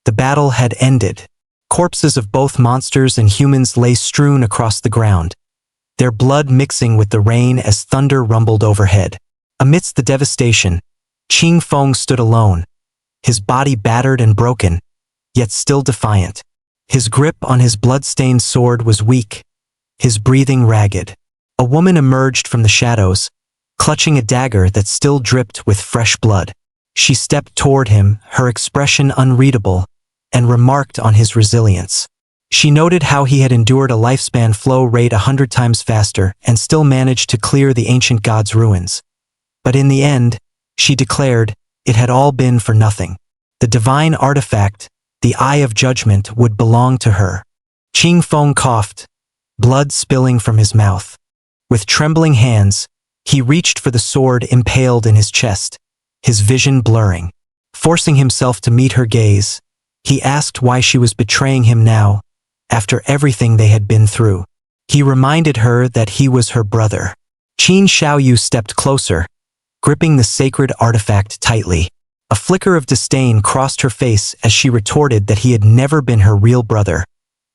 The battle had ended. Corpses of both monsters and humans lay strewn across the ground, their blood mixing with the rain as thunder rumbled overhead. Amidst the devastation, Qing Feng stood alone, his body battered and broken, yet still defiant. His grip on his blood-stained sword was weak, his breathing ragged. A woman emerged from the shadows, clutching a dagger that still dripped with fresh blood. She stepped toward him, her expression unreadable, and remarked on his resilience. She noted how he had endured a lifespan flow rate 100 times faster and still managed to clear the ancient god's ruins. But in the end, she declared, it had all been for nothing. The divine artifact, the Eye of Judgment, would belong to her. Qing Feng coughed, blood spilling from his mouth. With trembling hands, he reached for the sword impaled in his chest, his vision blurring. Forcing himself to meet her gaze, he asked why she was betraying him now, after everything they had been through. He reminded her that he was her brother. Qin Xiaoyu stepped closer, gripping the sacred artifact tightly. A flicker of disdain crossed her face as she retorted that he had never been her real brother.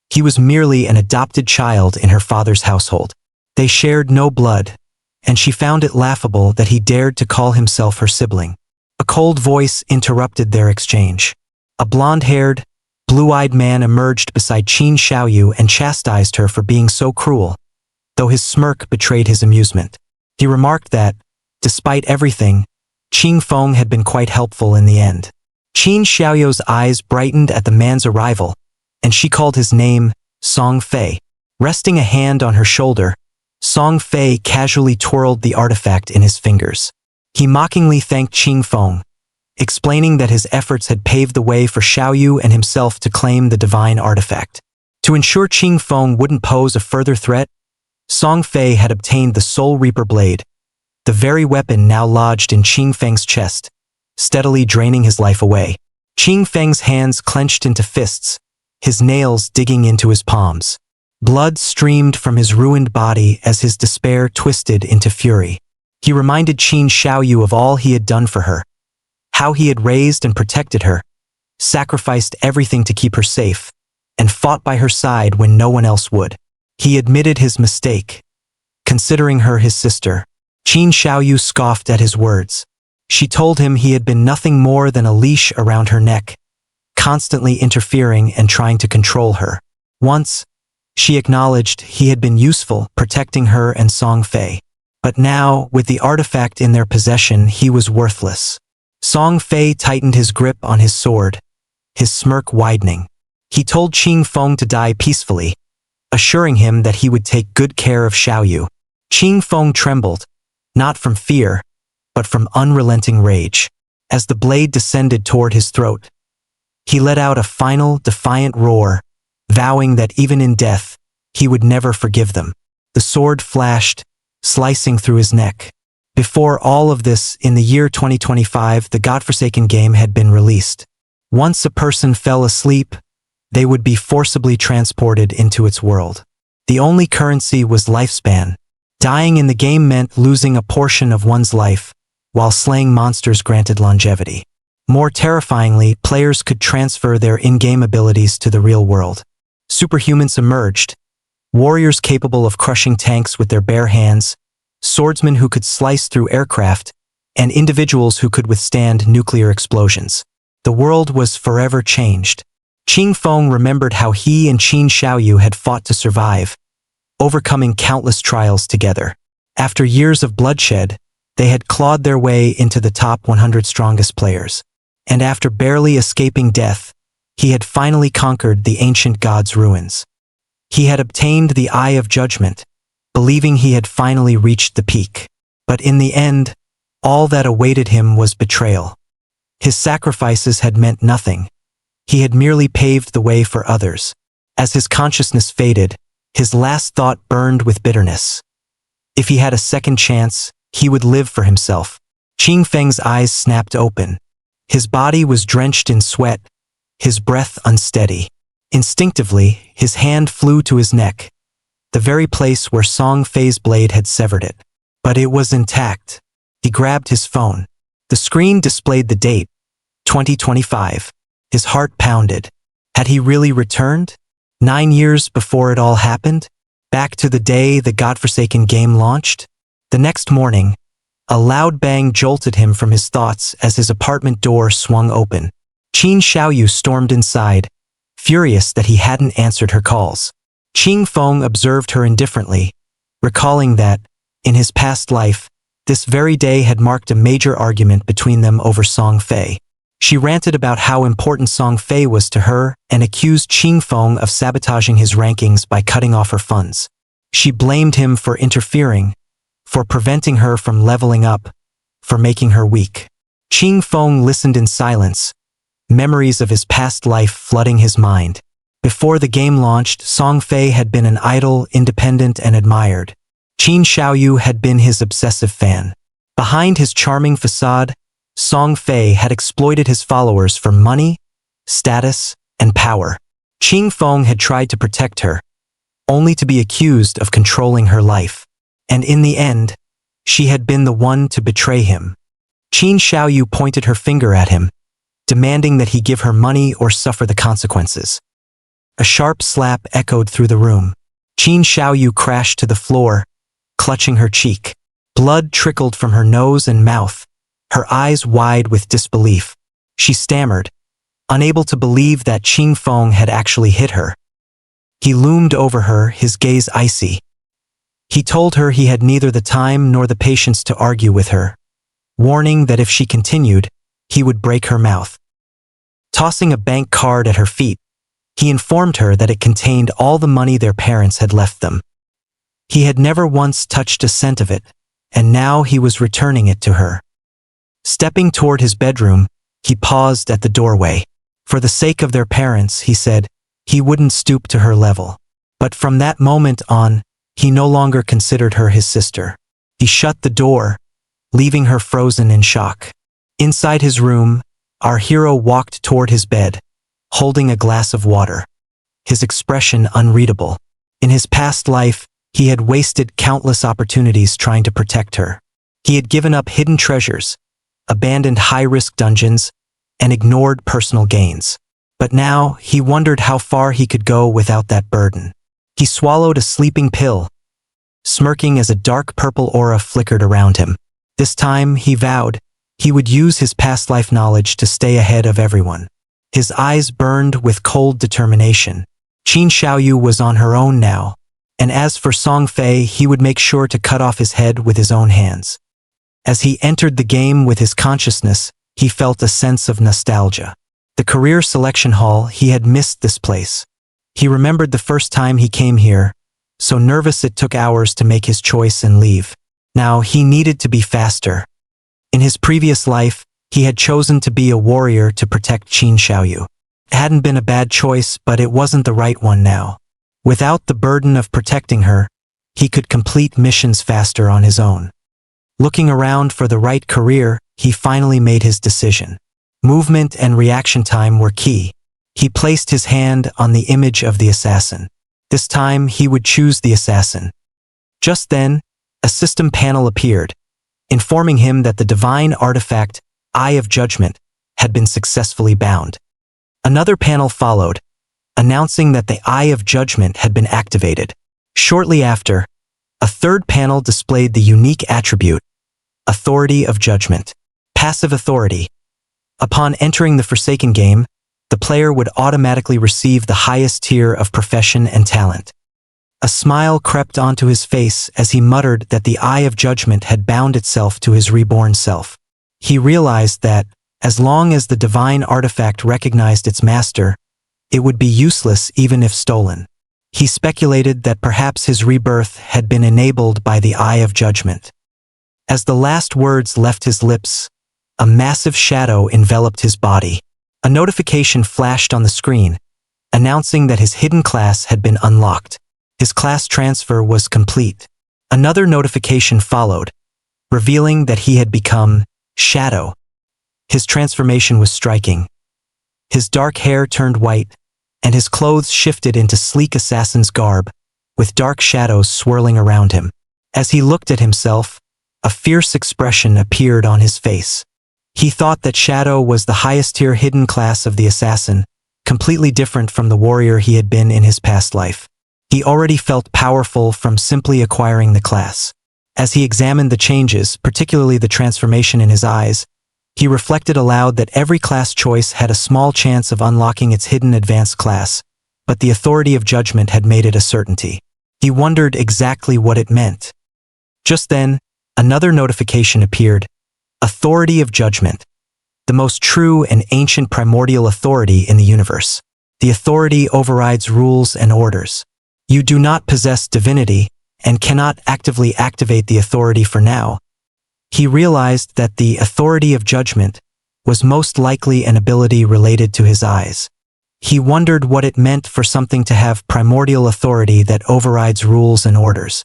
He was merely an adopted child in her father's household. They shared no blood, and she found it laughable that he dared to call himself her sibling. A cold voice interrupted their exchange. A blonde-haired, blue-eyed man emerged beside Qin Xiaoyu and chastised her for being so cruel, though his smirk betrayed his amusement. He remarked that, despite everything, Qing Feng had been quite helpful in the end. Qin Xiaoyu's eyes brightened at the man's arrival, and she called his name Song Fei. Resting a hand on her shoulder, Song Fei casually twirled the artifact in his fingers. He mockingly thanked Qing Feng, explaining that his efforts had paved the way for Xiaoyu and himself to claim the divine artifact. To ensure Qing Feng wouldn't pose a further threat, Song Fei had obtained the Soul Reaper blade, the very weapon now lodged in Qing Feng's chest, steadily draining his life away. Qing Feng's hands clenched into fists, his nails digging into his palms. Blood streamed from his ruined body as his despair twisted into fury. He reminded Qin Xiaoyu of all he had done for her, how he had raised and protected her, sacrificed everything to keep her safe, and fought by her side when no one else would. He admitted his mistake, considering her his sister. Qin Xiaoyu scoffed at his words. She told him he had been nothing more than a leash around her neck, constantly interfering and trying to control her. Once, she acknowledged he had been useful, protecting her and Song Fei. But now, with the artifact in their possession, he was worthless. Song Fei tightened his grip on his sword, his smirk widening. He told Qing Feng to die peacefully, assuring him that he would take good care of Xiaoyu. Qing Feng trembled, not from fear, but from unrelenting rage. As the blade descended toward his throat, he let out a final, defiant roar, vowing that even in death, he would never forgive them. The sword flashed, slicing through his neck. Before all of this, in the year 2025, the godforsaken game had been released. Once a person fell asleep, they would be forcibly transported into its world. The only currency was lifespan. Dying in the game meant losing a portion of one's life, while slaying monsters granted longevity. More terrifyingly, players could transfer their in-game abilities to the real world. Superhumans emerged, warriors capable of crushing tanks with their bare hands, swordsmen who could slice through aircraft, and individuals who could withstand nuclear explosions. The world was forever changed. Qing Feng remembered how he and Qin Xiaoyu had fought to survive, overcoming countless trials together. After years of bloodshed, they had clawed their way into the top 100 strongest players. And after barely escaping death, he had finally conquered the ancient god's ruins. He had obtained the Eye of Judgment, believing he had finally reached the peak. But in the end, all that awaited him was betrayal. His sacrifices had meant nothing. He had merely paved the way for others. As his consciousness faded, his last thought burned with bitterness. If he had a second chance, he would live for himself. Qing Feng's eyes snapped open. His body was drenched in sweat, his breath unsteady. Instinctively, his hand flew to his neck, the very place where Song Fei's blade had severed it. But it was intact. He grabbed his phone. The screen displayed the date, 2025. His heart pounded. Had he really returned? 9 years before it all happened? Back to the day the godforsaken game launched? The next morning, a loud bang jolted him from his thoughts as his apartment door swung open. Qin Xiaoyu stormed inside, furious that he hadn't answered her calls. Qing Feng observed her indifferently, recalling that, in his past life, this very day had marked a major argument between them over Song Fei. She ranted about how important Song Fei was to her and accused Qing Feng of sabotaging his rankings by cutting off her funds. She blamed him for interfering, for preventing her from leveling up, for making her weak. Qing Feng listened in silence, memories of his past life flooding his mind. Before the game launched, Song Fei had been an idol, independent and admired. Qin Xiaoyu had been his obsessive fan. Behind his charming facade, Song Fei had exploited his followers for money, status, and power. Qing Feng had tried to protect her, only to be accused of controlling her life. And in the end, she had been the one to betray him. Qin Xiaoyu pointed her finger at him, demanding that he give her money or suffer the consequences. A sharp slap echoed through the room. Qin Xiaoyu crashed to the floor, clutching her cheek. Blood trickled from her nose and mouth, her eyes wide with disbelief. She stammered, unable to believe that Qing Feng had actually hit her. He loomed over her, his gaze icy. He told her he had neither the time nor the patience to argue with her, warning that if she continued, he would break her mouth. Tossing a bank card at her feet, he informed her that it contained all the money their parents had left them. He had never once touched a cent of it, and now he was returning it to her. Stepping toward his bedroom, he paused at the doorway. For the sake of their parents, he said, he wouldn't stoop to her level. But from that moment on, he no longer considered her his sister. He shut the door, leaving her frozen in shock. Inside his room, our hero walked toward his bed, holding a glass of water, his expression unreadable. In his past life, he had wasted countless opportunities trying to protect her. He had given up hidden treasures, abandoned high-risk dungeons, and ignored personal gains. But now, he wondered how far he could go without that burden. He swallowed a sleeping pill, smirking as a dark purple aura flickered around him. This time, he vowed, he would use his past life knowledge to stay ahead of everyone. His eyes burned with cold determination. Qin Xiaoyu was on her own now, and as for Song Fei, he would make sure to cut off his head with his own hands. As he entered the game with his consciousness, he felt a sense of nostalgia. The career selection hall, he had missed this place. He remembered the first time he came here, so nervous it took hours to make his choice and leave. Now he needed to be faster. In his previous life, he had chosen to be a warrior to protect Qin Xiaoyu. It hadn't been a bad choice, but it wasn't the right one now. Without the burden of protecting her, he could complete missions faster on his own. Looking around for the right career, he finally made his decision. Movement and reaction time were key. He placed his hand on the image of the assassin. This time, he would choose the assassin. Just then, a system panel appeared, informing him that the divine artifact, Eye of Judgment, had been successfully bound. Another panel followed, announcing that the Eye of Judgment had been activated. Shortly after, a third panel displayed the unique attribute, Authority of Judgment. Passive authority. Upon entering the Forsaken game, the player would automatically receive the highest tier of profession and talent. A smile crept onto his face as he muttered that the Eye of Judgment had bound itself to his reborn self. He realized that, as long as the divine artifact recognized its master, it would be useless even if stolen. He speculated that perhaps his rebirth had been enabled by the Eye of Judgment. As the last words left his lips, a massive shadow enveloped his body. A notification flashed on the screen, announcing that his hidden class had been unlocked. His class transfer was complete. Another notification followed, revealing that he had become Shadow. His transformation was striking. His dark hair turned white, and his clothes shifted into sleek assassin's garb, with dark shadows swirling around him. As he looked at himself, a fierce expression appeared on his face. He thought that Shadow was the highest tier hidden class of the assassin, completely different from the warrior he had been in his past life. He already felt powerful from simply acquiring the class. As he examined the changes, particularly the transformation in his eyes, he reflected aloud that every class choice had a small chance of unlocking its hidden advanced class, but the authority of judgment had made it a certainty. He wondered exactly what it meant. Just then, another notification appeared. Authority of judgment. The most true and ancient primordial authority in the universe. The authority overrides rules and orders. You do not possess divinity and cannot actively activate the authority for now. He realized that the authority of judgment was most likely an ability related to his eyes. He wondered what it meant for something to have primordial authority that overrides rules and orders.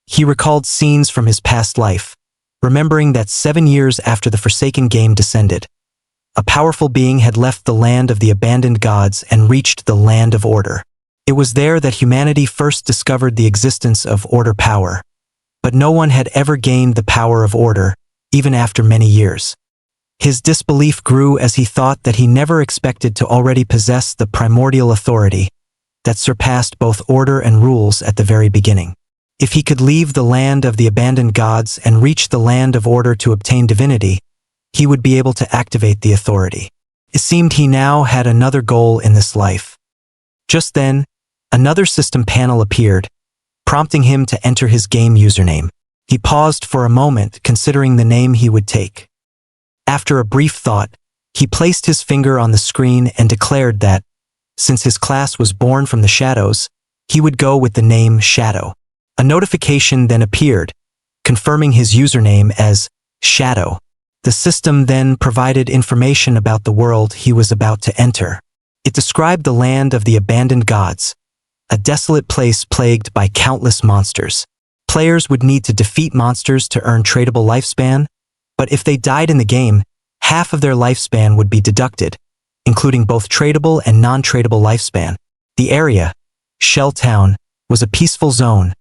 He recalled scenes from his past life, remembering that 7 years after the Forsaken game descended, a powerful being had left the land of the abandoned gods and reached the land of order. It was there that humanity first discovered the existence of order power, but no one had ever gained the power of order, even after many years. His disbelief grew as he thought that he never expected to already possess the primordial authority that surpassed both order and rules at the very beginning. If he could leave the land of the abandoned gods and reach the land of order to obtain divinity, he would be able to activate the authority. It seemed he now had another goal in this life. Just then, another system panel appeared, prompting him to enter his game username. He paused for a moment, considering the name he would take. After a brief thought, he placed his finger on the screen and declared that, since his class was born from the shadows, he would go with the name Shadow. A notification then appeared, confirming his username as Shadow. The system then provided information about the world he was about to enter. It described the land of the abandoned gods, a desolate place plagued by countless monsters. Players would need to defeat monsters to earn tradable lifespan, but if they died in the game, half of their lifespan would be deducted, including both tradable and non-tradable lifespan. The area, Shell Town, was a peaceful zone,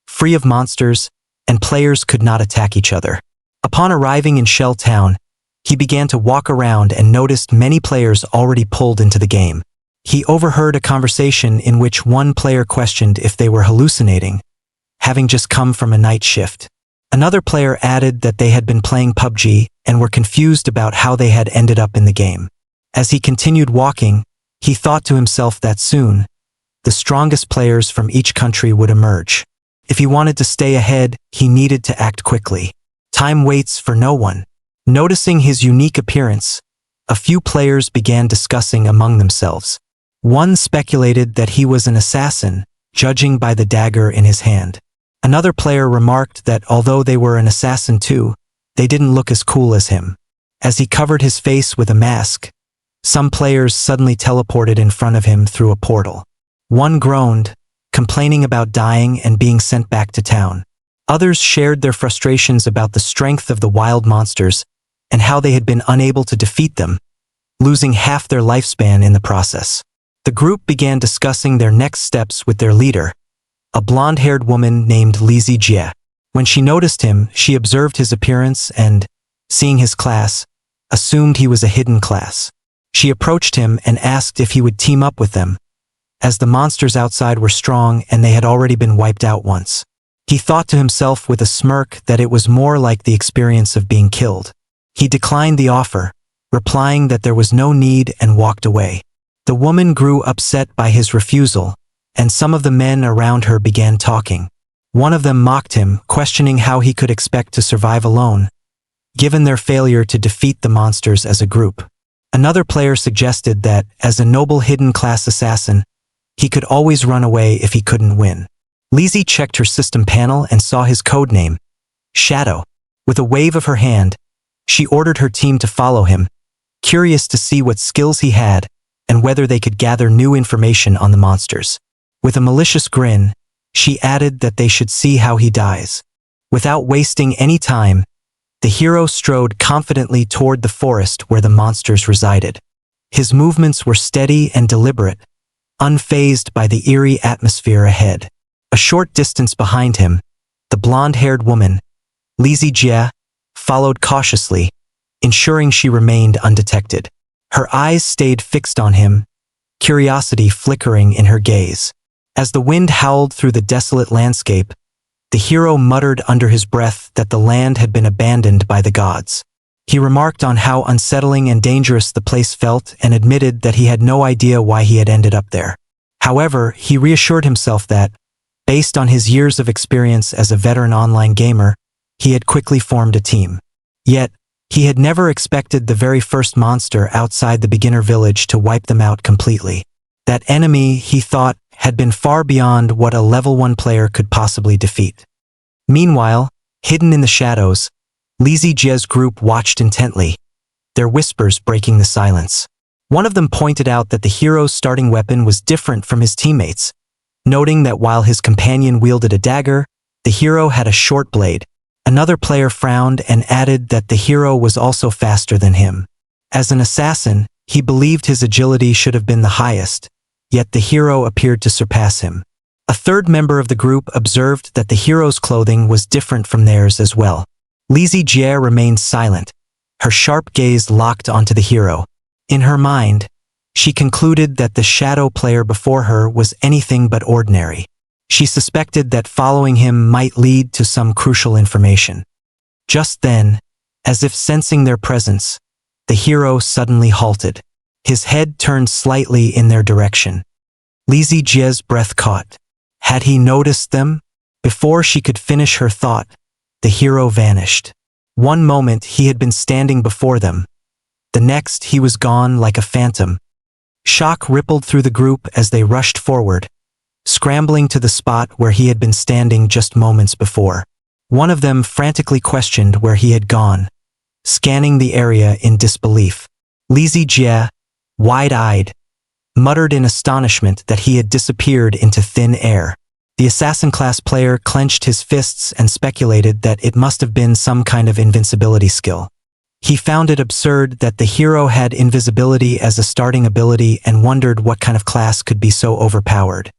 free of monsters, and players could not attack each other. Upon arriving in Shell Town, he began to walk around and noticed many players already pulled into the game. He overheard a conversation in which one player questioned if they were hallucinating, having just come from a night shift. Another player added that they had been playing PUBG and were confused about how they had ended up in the game. As he continued walking, he thought to himself that soon, the strongest players from each country would emerge. If he wanted to stay ahead, he needed to act quickly. Time waits for no one. Noticing his unique appearance, a few players began discussing among themselves. One speculated that he was an assassin, judging by the dagger in his hand. Another player remarked that although they were an assassin too, they didn't look as cool as him. As he covered his face with a mask, some players suddenly teleported in front of him through a portal. One groaned, complaining about dying and being sent back to town. Others shared their frustrations about the strength of the wild monsters and how they had been unable to defeat them, losing half their lifespan in the process. The group began discussing their next steps with their leader, a blonde-haired woman named Lizzie Jie. When she noticed him, she observed his appearance and, seeing his class, assumed he was a hidden class. She approached him and asked if he would team up with them, as the monsters outside were strong and they had already been wiped out once. He thought to himself with a smirk that it was more like the experience of being killed. He declined the offer, replying that there was no need and walked away. The woman grew upset by his refusal, and some of the men around her began talking. One of them mocked him, questioning how he could expect to survive alone, given their failure to defeat the monsters as a group. Another player suggested that, as a noble hidden class assassin, he could always run away if he couldn't win. Lizzie checked her system panel and saw his codename, Shadow. With a wave of her hand, she ordered her team to follow him, curious to see what skills he had and whether they could gather new information on the monsters. With a malicious grin, she added that they should see how he dies. Without wasting any time, the hero strode confidently toward the forest where the monsters resided. His movements were steady and deliberate, unfazed by the eerie atmosphere ahead. A short distance behind him, the blonde-haired woman, Lizzie Jie, followed cautiously, ensuring she remained undetected. Her eyes stayed fixed on him, curiosity flickering in her gaze. As the wind howled through the desolate landscape, the hero muttered under his breath that the land had been abandoned by the gods. He remarked on how unsettling and dangerous the place felt and admitted that he had no idea why he had ended up there. However, he reassured himself that, based on his years of experience as a veteran online gamer, he had quickly formed a team. Yet, he had never expected the very first monster outside the beginner village to wipe them out completely. That enemy, he thought, had been far beyond what a level 1 player could possibly defeat. Meanwhile, hidden in the shadows, Lizzie Jie's group watched intently, their whispers breaking the silence. One of them pointed out that the hero's starting weapon was different from his teammates, noting that while his companion wielded a dagger, the hero had a short blade. Another player frowned and added that the hero was also faster than him. As an assassin, he believed his agility should have been the highest, yet the hero appeared to surpass him. A third member of the group observed that the hero's clothing was different from theirs as well. Lizzie Jie remained silent, her sharp gaze locked onto the hero. In her mind, she concluded that the shadow player before her was anything but ordinary. She suspected that following him might lead to some crucial information. Just then, as if sensing their presence, the hero suddenly halted. His head turned slightly in their direction. Lizzie Jie's breath caught. Had he noticed them? Before she could finish her thought, the hero vanished. One moment he had been standing before them. The next he was gone like a phantom. Shock rippled through the group as they rushed forward, scrambling to the spot where he had been standing just moments before. One of them frantically questioned where he had gone, scanning the area in disbelief. Lizzie Jie, wide-eyed, muttered in astonishment that he had disappeared into thin air. The assassin class player clenched his fists and speculated that it must have been some kind of invincibility skill. He found it absurd that the hero had invisibility as a starting ability and wondered what kind of class could be so overpowered.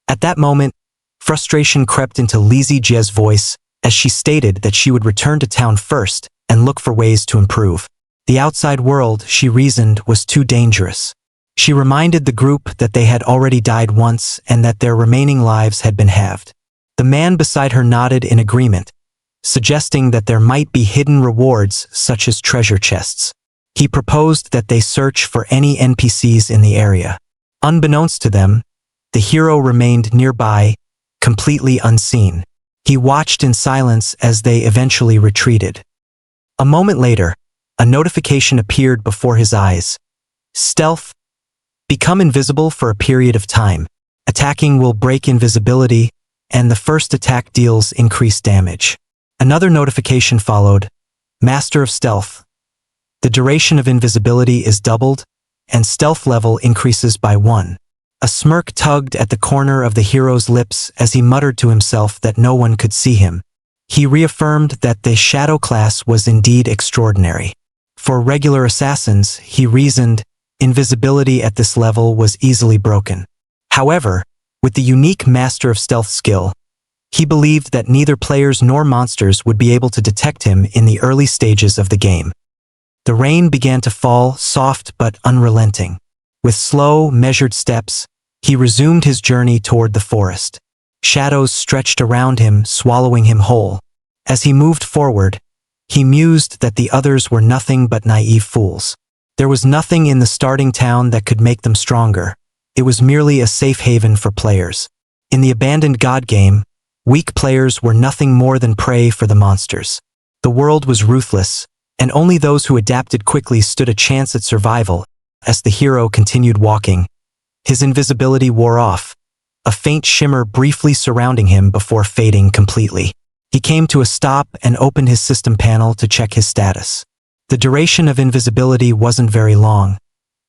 At that moment, frustration crept into Lizzie Jie's voice as she stated that she would return to town first and look for ways to improve. The outside world, she reasoned, was too dangerous. She reminded the group that they had already died once and that their remaining lives had been halved. The man beside her nodded in agreement, suggesting that there might be hidden rewards such as treasure chests. He proposed that they search for any NPCs in the area. Unbeknownst to them, the hero remained nearby, completely unseen. He watched in silence as they eventually retreated. A moment later, a notification appeared before his eyes. Stealth. Become invisible for a period of time. Attacking will break invisibility, and the first attack deals increased damage. Another notification followed. Master of Stealth. The duration of invisibility is doubled, and stealth level increases by 1. A smirk tugged at the corner of the hero's lips as he muttered to himself that no one could see him. He reaffirmed that the shadow class was indeed extraordinary. For regular assassins, he reasoned, invisibility at this level was easily broken. However, with the unique Master of Stealth skill, he believed that neither players nor monsters would be able to detect him in the early stages of the game. The rain began to fall, soft but unrelenting. With slow, measured steps, he resumed his journey toward the forest. Shadows stretched around him, swallowing him whole. As he moved forward, he mused that the others were nothing but naive fools. There was nothing in the starting town that could make them stronger. It was merely a safe haven for players. In the abandoned god game, weak players were nothing more than prey for the monsters. The world was ruthless, and only those who adapted quickly stood a chance at survival. As the hero continued walking, his invisibility wore off, a faint shimmer briefly surrounding him before fading completely. He came to a stop and opened his system panel to check his status. The duration of invisibility wasn't very long,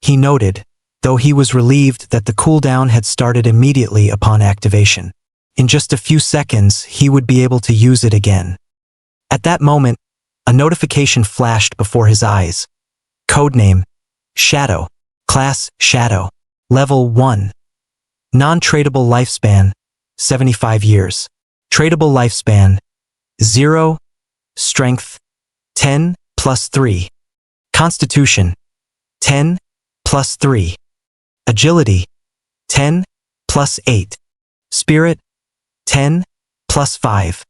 he noted, though he was relieved that the cooldown had started immediately upon activation. In just a few seconds, he would be able to use it again. At that moment, a notification flashed before his eyes. Codename: Shadow. Class: Shadow. Level 1. Non-tradable lifespan: 75 years. Tradable lifespan: 0. Strength: 10 + 3. Constitution, 10 plus 3. Agility, 10 plus 8. Spirit, 10 plus 5.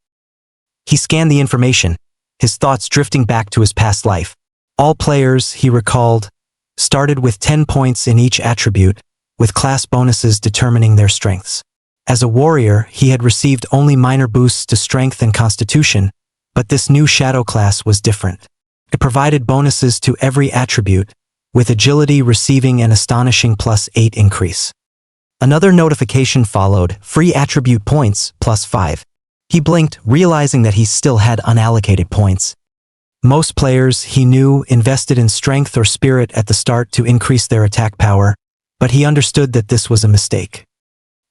He scanned the information, his thoughts drifting back to his past life. All players, he recalled, started with 10 points in each attribute, with class bonuses determining their strengths. As a warrior, he had received only minor boosts to strength and constitution, but this new shadow class was different. It provided bonuses to every attribute, with agility receiving an astonishing +8 increase. Another notification followed, free attribute points +5. He blinked, realizing that he still had unallocated points. Most players, he knew, invested in strength or spirit at the start to increase their attack power, but he understood that this was a mistake.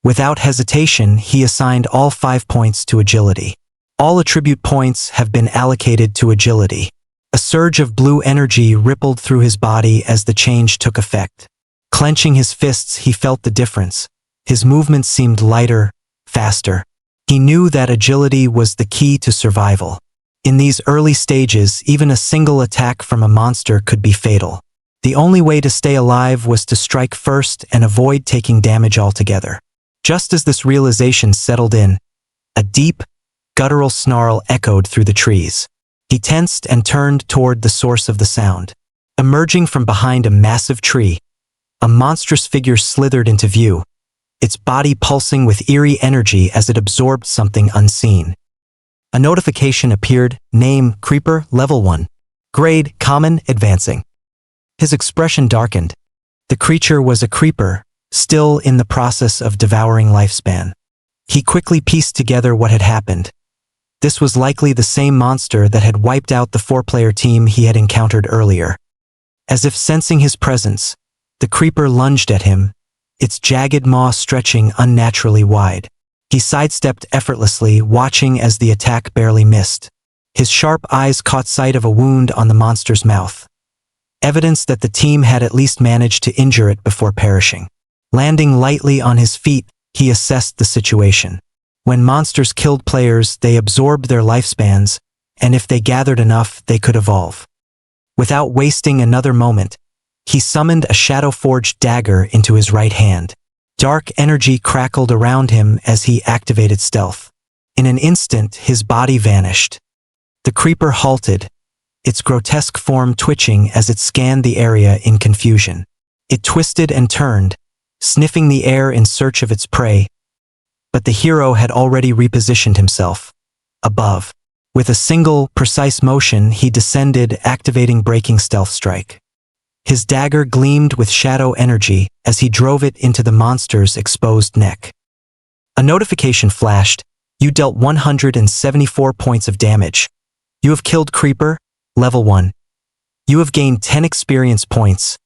Without hesitation, he assigned all 5 points to agility. All attribute points have been allocated to agility. A surge of blue energy rippled through his body as the change took effect. Clenching his fists, he felt the difference. His movements seemed lighter, faster. He knew that agility was the key to survival. In these early stages, even a single attack from a monster could be fatal. The only way to stay alive was to strike first and avoid taking damage altogether. Just as this realization settled in, a deep, guttural snarl echoed through the trees. He tensed and turned toward the source of the sound. Emerging from behind a massive tree, a monstrous figure slithered into view, its body pulsing with eerie energy as it absorbed something unseen. A notification appeared, name, Creeper, level 1. Grade, common, advancing. His expression darkened. The creature was a creeper, still in the process of devouring lifespan. He quickly pieced together what had happened. This was likely the same monster that had wiped out the 4-player team he had encountered earlier. As if sensing his presence, the creeper lunged at him, its jagged maw stretching unnaturally wide. He sidestepped effortlessly, watching as the attack barely missed. His sharp eyes caught sight of a wound on the monster's mouth. Evidence that the team had at least managed to injure it before perishing. Landing lightly on his feet, he assessed the situation. When monsters killed players, they absorbed their lifespans, and if they gathered enough, they could evolve. Without wasting another moment, he summoned a shadow-forged dagger into his right hand. Dark energy crackled around him as he activated stealth. In an instant, his body vanished. The creeper halted, its grotesque form twitching as it scanned the area in confusion. It twisted and turned, sniffing the air in search of its prey, but the hero had already repositioned himself. Above. With a single, precise motion, he descended, activating Breaking Stealth Strike. His dagger gleamed with shadow energy as he drove it into the monster's exposed neck. A notification flashed. You dealt 174 points of damage. You have killed Creeper, level 1. You have gained 10 experience points.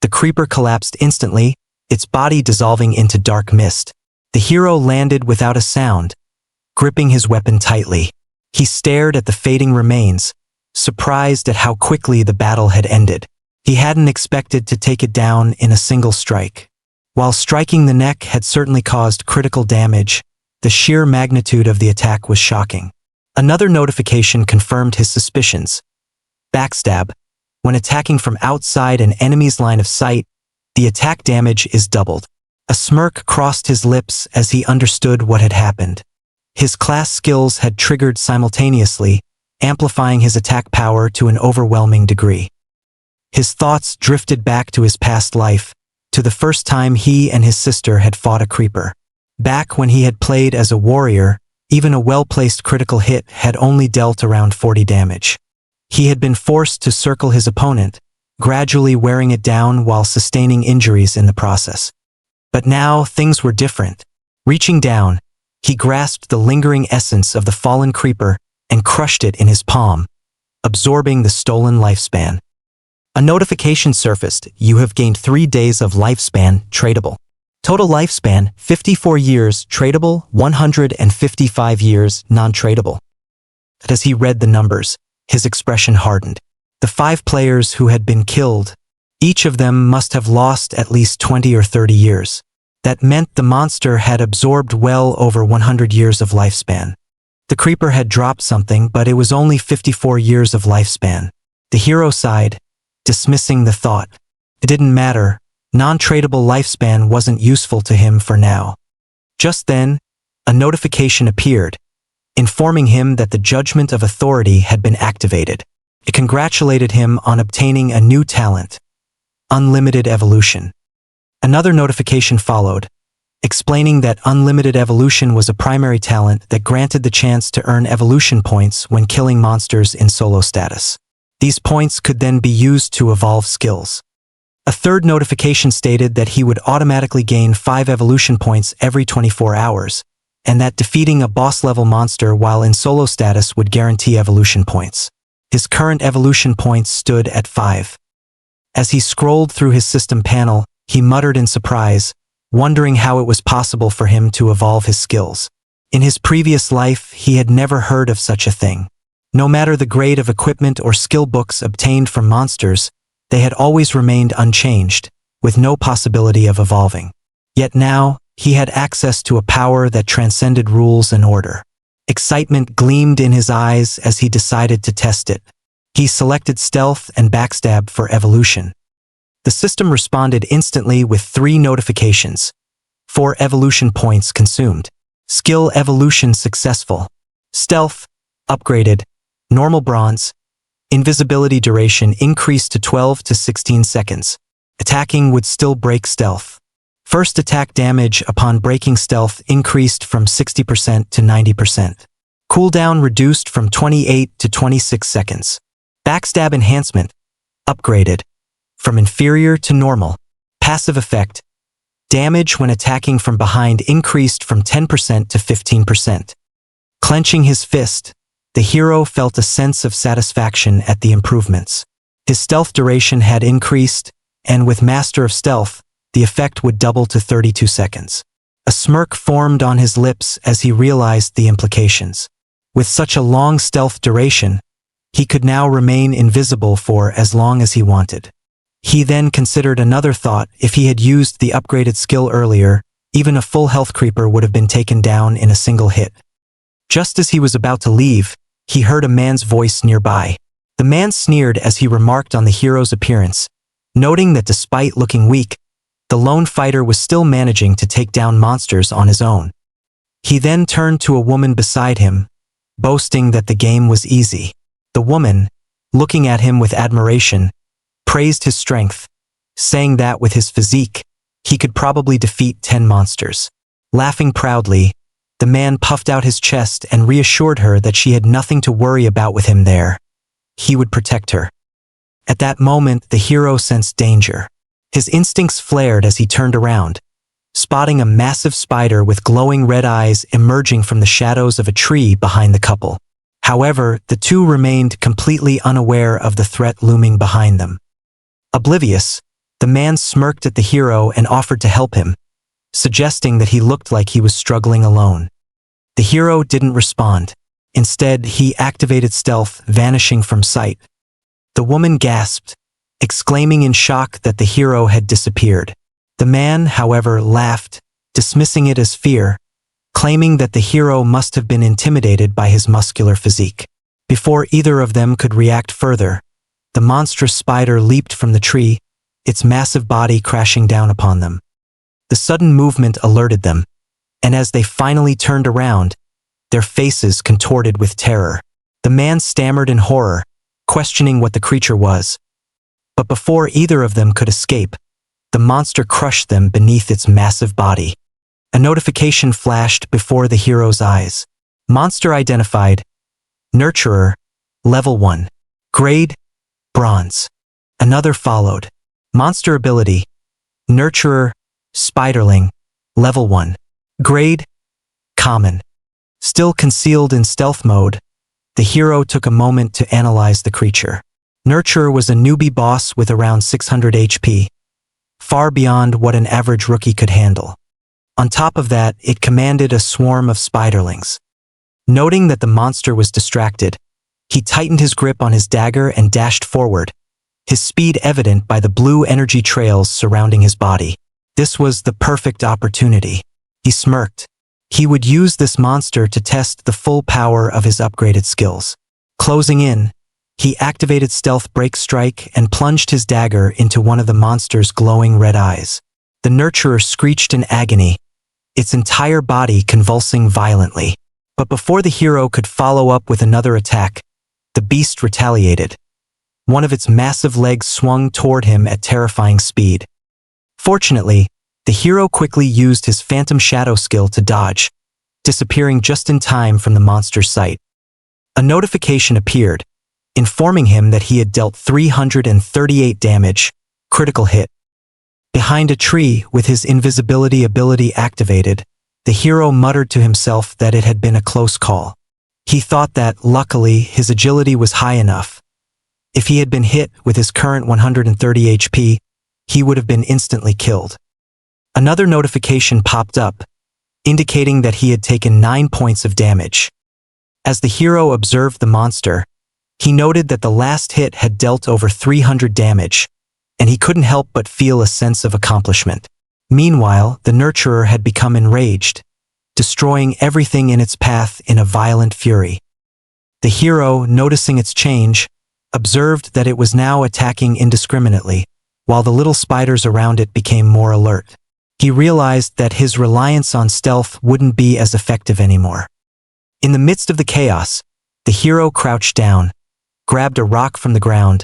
The creeper collapsed instantly, its body dissolving into dark mist. The hero landed without a sound, gripping his weapon tightly. He stared at the fading remains, surprised at how quickly the battle had ended. He hadn't expected to take it down in a single strike. While striking the neck had certainly caused critical damage, the sheer magnitude of the attack was shocking. Another notification confirmed his suspicions. Backstab. When attacking from outside an enemy's line of sight, the attack damage is doubled. A smirk crossed his lips as he understood what had happened. His class skills had triggered simultaneously, amplifying his attack power to an overwhelming degree. His thoughts drifted back to his past life, to the first time he and his sister had fought a creeper. Back when he had played as a warrior, even a well-placed critical hit had only dealt around 40 damage. He had been forced to circle his opponent, gradually wearing it down while sustaining injuries in the process. But now things were different. Reaching down, he grasped the lingering essence of the fallen creeper and crushed it in his palm, absorbing the stolen lifespan. A notification surfaced. You have gained 3 days of lifespan, tradable. Total lifespan, 54 years, tradable, 155 years, non-tradable. As he read the numbers, his expression hardened. The 5 players who had been killed, each of them must have lost at least 20 or 30 years. That meant the monster had absorbed well over 100 years of lifespan. The creeper had dropped something, but it was only 54 years of lifespan. The hero sighed, dismissing the thought. It didn't matter. Non-tradable lifespan wasn't useful to him for now. Just then, a notification appeared, informing him that the judgment of authority had been activated. It congratulated him on obtaining a new talent, unlimited evolution. Another notification followed, explaining that unlimited evolution was a primary talent that granted the chance to earn evolution points when killing monsters in solo status. These points could then be used to evolve skills. A third notification stated that he would automatically gain 5 evolution points every 24 hours, and that defeating a boss-level monster while in solo status would guarantee evolution points. His current evolution points stood at 5. As he scrolled through his system panel, he muttered in surprise, wondering how it was possible for him to evolve his skills. In his previous life, he had never heard of such a thing. No matter the grade of equipment or skill books obtained from monsters, they had always remained unchanged, with no possibility of evolving. Yet now, he had access to a power that transcended rules and order. Excitement gleamed in his eyes as he decided to test it. He selected Stealth and Backstab for evolution. The system responded instantly with 3 notifications. 4 evolution points consumed. Skill evolution successful. Stealth, upgraded. Normal bronze. Invisibility duration increased to 12 to 16 seconds. Attacking would still break stealth. First attack damage upon breaking stealth increased from 60% to 90%. Cooldown reduced from 28 to 26 seconds. Backstab enhancement, upgraded. From inferior to normal. Passive effect. Damage when attacking from behind increased from 10% to 15%. Clenching his fist, the hero felt a sense of satisfaction at the improvements. His stealth duration had increased, and with Master of Stealth, the effect would double to 32 seconds. A smirk formed on his lips as he realized the implications. With such a long stealth duration, he could now remain invisible for as long as he wanted. He then considered another thought. If he had used the upgraded skill earlier, even a full health creeper would have been taken down in a single hit. Just as he was about to leave, he heard a man's voice nearby. The man sneered as he remarked on the hero's appearance, noting that despite looking weak, the lone fighter was still managing to take down monsters on his own. He then turned to a woman beside him, boasting that the game was easy. The woman, looking at him with admiration, praised his strength, saying that with his physique, he could probably defeat 10 monsters. Laughing proudly, the man puffed out his chest and reassured her that she had nothing to worry about with him there. He would protect her. At that moment, the hero sensed danger. His instincts flared as he turned around, spotting a massive spider with glowing red eyes emerging from the shadows of a tree behind the couple. However, the two remained completely unaware of the threat looming behind them. Oblivious, the man smirked at the hero and offered to help him, suggesting that he looked like he was struggling alone. The hero didn't respond. Instead, he activated stealth, vanishing from sight. The woman gasped, exclaiming in shock that the hero had disappeared. The man, however, laughed, dismissing it as fear, claiming that the hero must have been intimidated by his muscular physique. Before either of them could react further, the monstrous spider leaped from the tree, its massive body crashing down upon them. The sudden movement alerted them, and as they finally turned around, their faces contorted with terror. The man stammered in horror, questioning what the creature was. But before either of them could escape, the monster crushed them beneath its massive body. A notification flashed before the hero's eyes. Monster identified. Nurturer, level 1. Grade, bronze. Another followed. Monster ability. Nurturer, Spiderling, level 1. Grade, common. Still concealed in stealth mode, the hero took a moment to analyze the creature. Nurturer was a newbie boss with around 600 HP, far beyond what an average rookie could handle. On top of that, it commanded a swarm of spiderlings. Noting that the monster was distracted, he tightened his grip on his dagger and dashed forward, his speed evident by the blue energy trails surrounding his body. This was the perfect opportunity. He smirked. He would use this monster to test the full power of his upgraded skills. Closing in, He activated Stealth Break Strike and plunged his dagger into one of the monster's glowing red eyes. The nurturer screeched in agony, its entire body convulsing violently. But before the hero could follow up with another attack, the beast retaliated. One of its massive legs swung toward him at terrifying speed. Fortunately, the hero quickly used his Phantom Shadow skill to dodge, disappearing just in time from the monster's sight. A notification appeared, informing him that he had dealt 338 damage, critical hit. Behind a tree, with his invisibility ability activated, the hero muttered to himself that it had been a close call. He thought that, luckily, his agility was high enough. If he had been hit with his current 130 HP, he would have been instantly killed. Another notification popped up, indicating that he had taken 9 points of damage. As the hero observed the monster, he noted that the last hit had dealt over 300 damage, and he couldn't help but feel a sense of accomplishment. Meanwhile, the nurturer had become enraged, destroying everything in its path in a violent fury. The hero, noticing its change, observed that it was now attacking indiscriminately, while the little spiders around it became more alert. He realized that his reliance on stealth wouldn't be as effective anymore. In the midst of the chaos, the hero crouched down, grabbed a rock from the ground,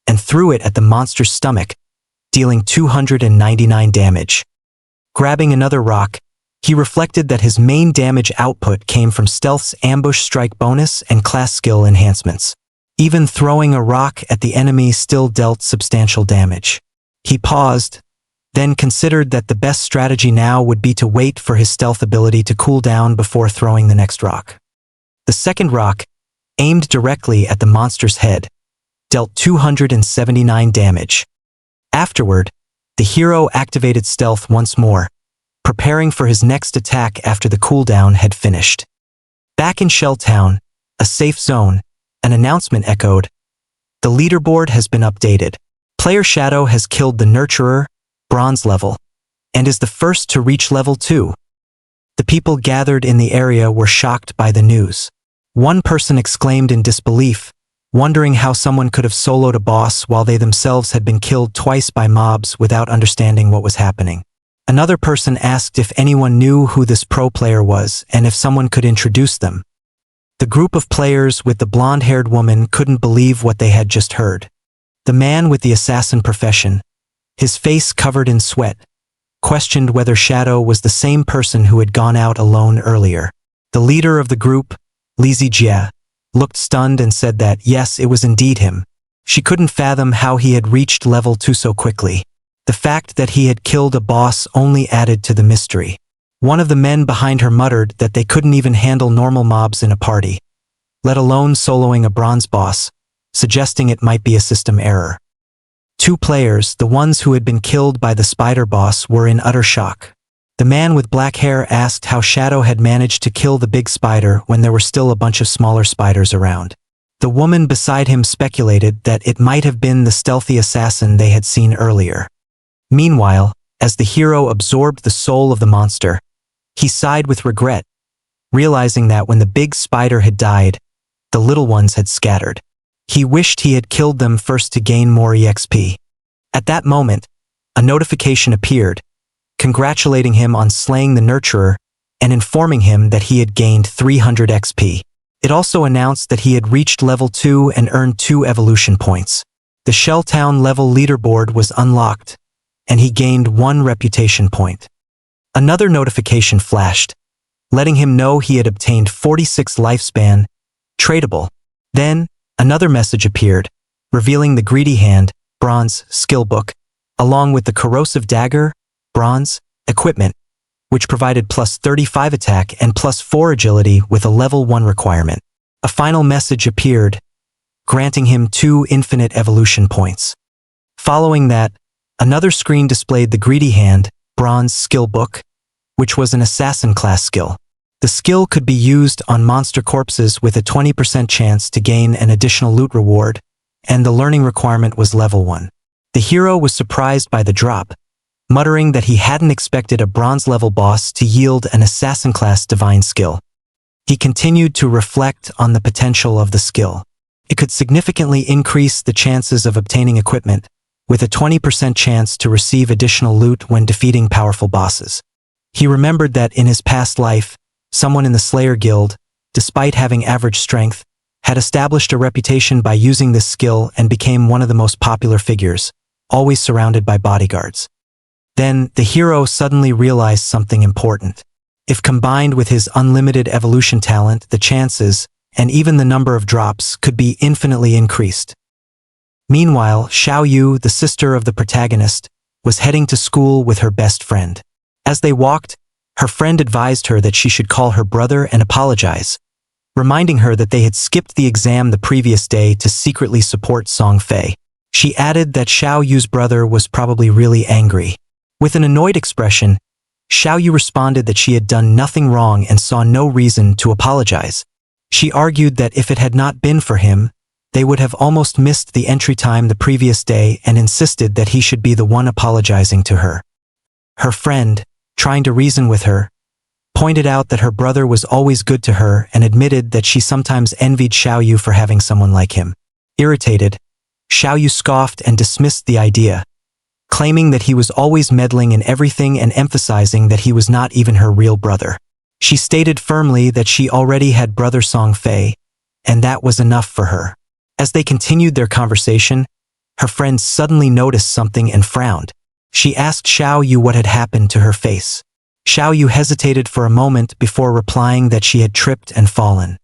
and threw it at the monster's stomach, dealing 299 damage. Grabbing another rock, he reflected that his main damage output came from Stealth's ambush strike bonus and class skill enhancements. Even throwing a rock at the enemy still dealt substantial damage. He paused, then considered that the best strategy now would be to wait for his stealth ability to cool down before throwing the next rock. The second rock, aimed directly at the monster's head, dealt 279 damage. Afterward, the hero activated stealth once more, preparing for his next attack after the cooldown had finished. Back in Shell Town, a safe zone, an announcement echoed. The leaderboard has been updated. Player Shadow has killed the Nurturer, bronze level, and is the first to reach level 2. The people gathered in the area were shocked by the news. One person exclaimed in disbelief, wondering how someone could have soloed a boss while they themselves had been killed twice by mobs without understanding what was happening. Another person asked if anyone knew who this pro player was and if someone could introduce them. The group of players with the blonde-haired woman couldn't believe what they had just heard. The man with the assassin profession, his face covered in sweat, questioned whether Shadow was the same person who had gone out alone earlier. The leader of the group, Lizzie Jia, looked stunned and said that, yes, it was indeed him. She couldn't fathom how he had reached level 2 so quickly. The fact that he had killed a boss only added to the mystery. One of the men behind her muttered that they couldn't even handle normal mobs in a party, let alone soloing a bronze boss, suggesting it might be a system error. 2 players, the ones who had been killed by the spider boss, were in utter shock. The man with black hair asked how Shadow had managed to kill the big spider when there were still a bunch of smaller spiders around. The woman beside him speculated that it might have been the stealthy assassin they had seen earlier. Meanwhile, as the hero absorbed the soul of the monster, he sighed with regret, realizing that when the big spider had died, the little ones had scattered. He wished he had killed them first to gain more EXP. At that moment, a notification appeared, congratulating him on slaying the Nurturer and informing him that he had gained 300 XP. It also announced that he had reached level 2 and earned 2 evolution points. The Shelltown level leaderboard was unlocked, and he gained 1 reputation point. Another notification flashed, letting him know he had obtained 46 lifespan, tradable. Then, another message appeared, revealing the Greedy Hand, bronze, skill book, along with the Corrosive Dagger, bronze, equipment, which provided plus 35 attack and plus 4 agility with a level 1 requirement. A final message appeared, granting him 2 infinite evolution points. Following that, another screen displayed the Greedy Hand, bronze skill book, which was an assassin class skill. The skill could be used on monster corpses with a 20% chance to gain an additional loot reward, and the learning requirement was level 1. The hero was surprised by the drop, muttering that he hadn't expected a bronze-level boss to yield an assassin-class divine skill. He continued to reflect on the potential of the skill. It could significantly increase the chances of obtaining equipment, with a 20% chance to receive additional loot when defeating powerful bosses. He remembered that in his past life, someone in the Slayer Guild, despite having average strength, had established a reputation by using this skill and became one of the most popular figures, always surrounded by bodyguards. Then, the hero suddenly realized something important. If combined with his unlimited evolution talent, the chances, and even the number of drops, could be infinitely increased. Meanwhile, Xiao Yu, the sister of the protagonist, was heading to school with her best friend. As they walked, her friend advised her that she should call her brother and apologize, reminding her that they had skipped the exam the previous day to secretly support Song Fei. She added that Xiao Yu's brother was probably really angry. With an annoyed expression, Xiao Yu responded that she had done nothing wrong and saw no reason to apologize. She argued that if it had not been for him, they would have almost missed the entry time the previous day and insisted that he should be the one apologizing to her. Her friend, trying to reason with her, pointed out that her brother was always good to her and admitted that she sometimes envied Xiao Yu for having someone like him. Irritated, Xiao Yu scoffed and dismissed the idea, claiming that he was always meddling in everything and emphasizing that he was not even her real brother. She stated firmly that she already had brother Song Fei, and that was enough for her. As they continued their conversation, her friend suddenly noticed something and frowned. She asked Xiao Yu what had happened to her face. Xiao Yu hesitated for a moment before replying that she had tripped and fallen.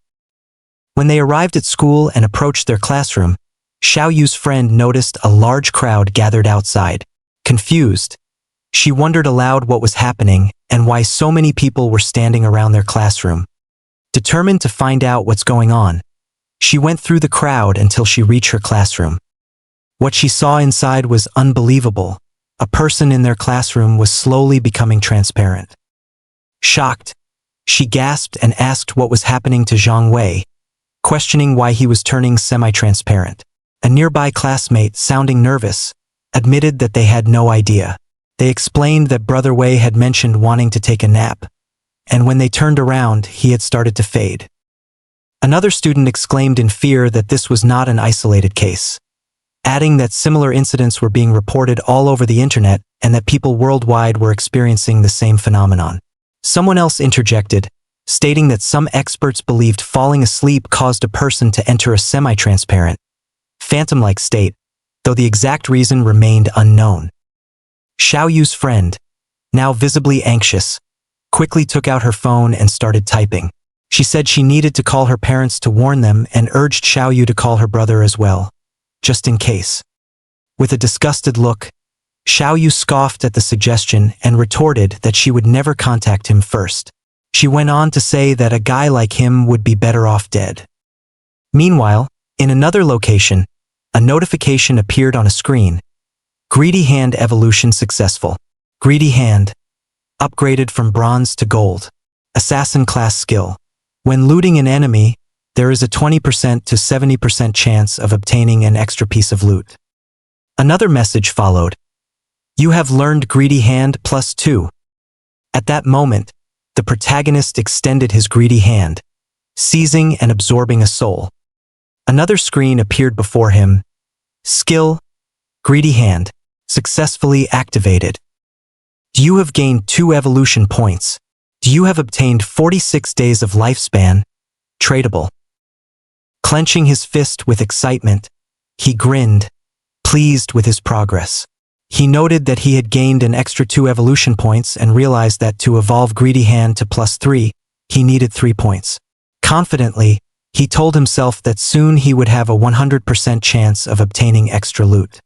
When they arrived at school and approached their classroom, Xiao Yu's friend noticed a large crowd gathered outside. Confused, she wondered aloud what was happening and why so many people were standing around their classroom. Determined to find out what's going on, she went through the crowd until she reached her classroom. What she saw inside was unbelievable. A person in their classroom was slowly becoming transparent. Shocked, she gasped and asked what was happening to Zhang Wei, questioning why he was turning semi-transparent. A nearby classmate, sounding nervous, admitted that they had no idea. They explained that Brother Wei had mentioned wanting to take a nap, and when they turned around, he had started to fade. Another student exclaimed in fear that this was not an isolated case, adding that similar incidents were being reported all over the internet and that people worldwide were experiencing the same phenomenon. Someone else interjected, stating that some experts believed falling asleep caused a person to enter a semi-transparent, phantom-like state, though the exact reason remained unknown. Xiao Yu's friend, now visibly anxious, quickly took out her phone and started typing. She said she needed to call her parents to warn them and urged Xiao Yu to call her brother as well, just in case. With a disgusted look, Xiao Yu scoffed at the suggestion and retorted that she would never contact him first. She went on to say that a guy like him would be better off dead. Meanwhile, in another location, a notification appeared on a screen. Greedy Hand evolution successful. Greedy Hand, upgraded from bronze to gold. Assassin class skill. When looting an enemy, there is a 20% to 70% chance of obtaining an extra piece of loot. Another message followed. You have learned Greedy Hand +2. At that moment, the protagonist extended his greedy hand, seizing and absorbing a soul. Another screen appeared before him. Skill, Greedy Hand, successfully activated. You have gained 2 evolution points. You have obtained 46 days of lifespan, tradable. Clenching his fist with excitement, he grinned, pleased with his progress. He noted that he had gained an extra 2 evolution points and realized that to evolve Greedy Hand to +3, he needed 3 points. Confidently, he told himself that soon he would have a 100% chance of obtaining extra loot.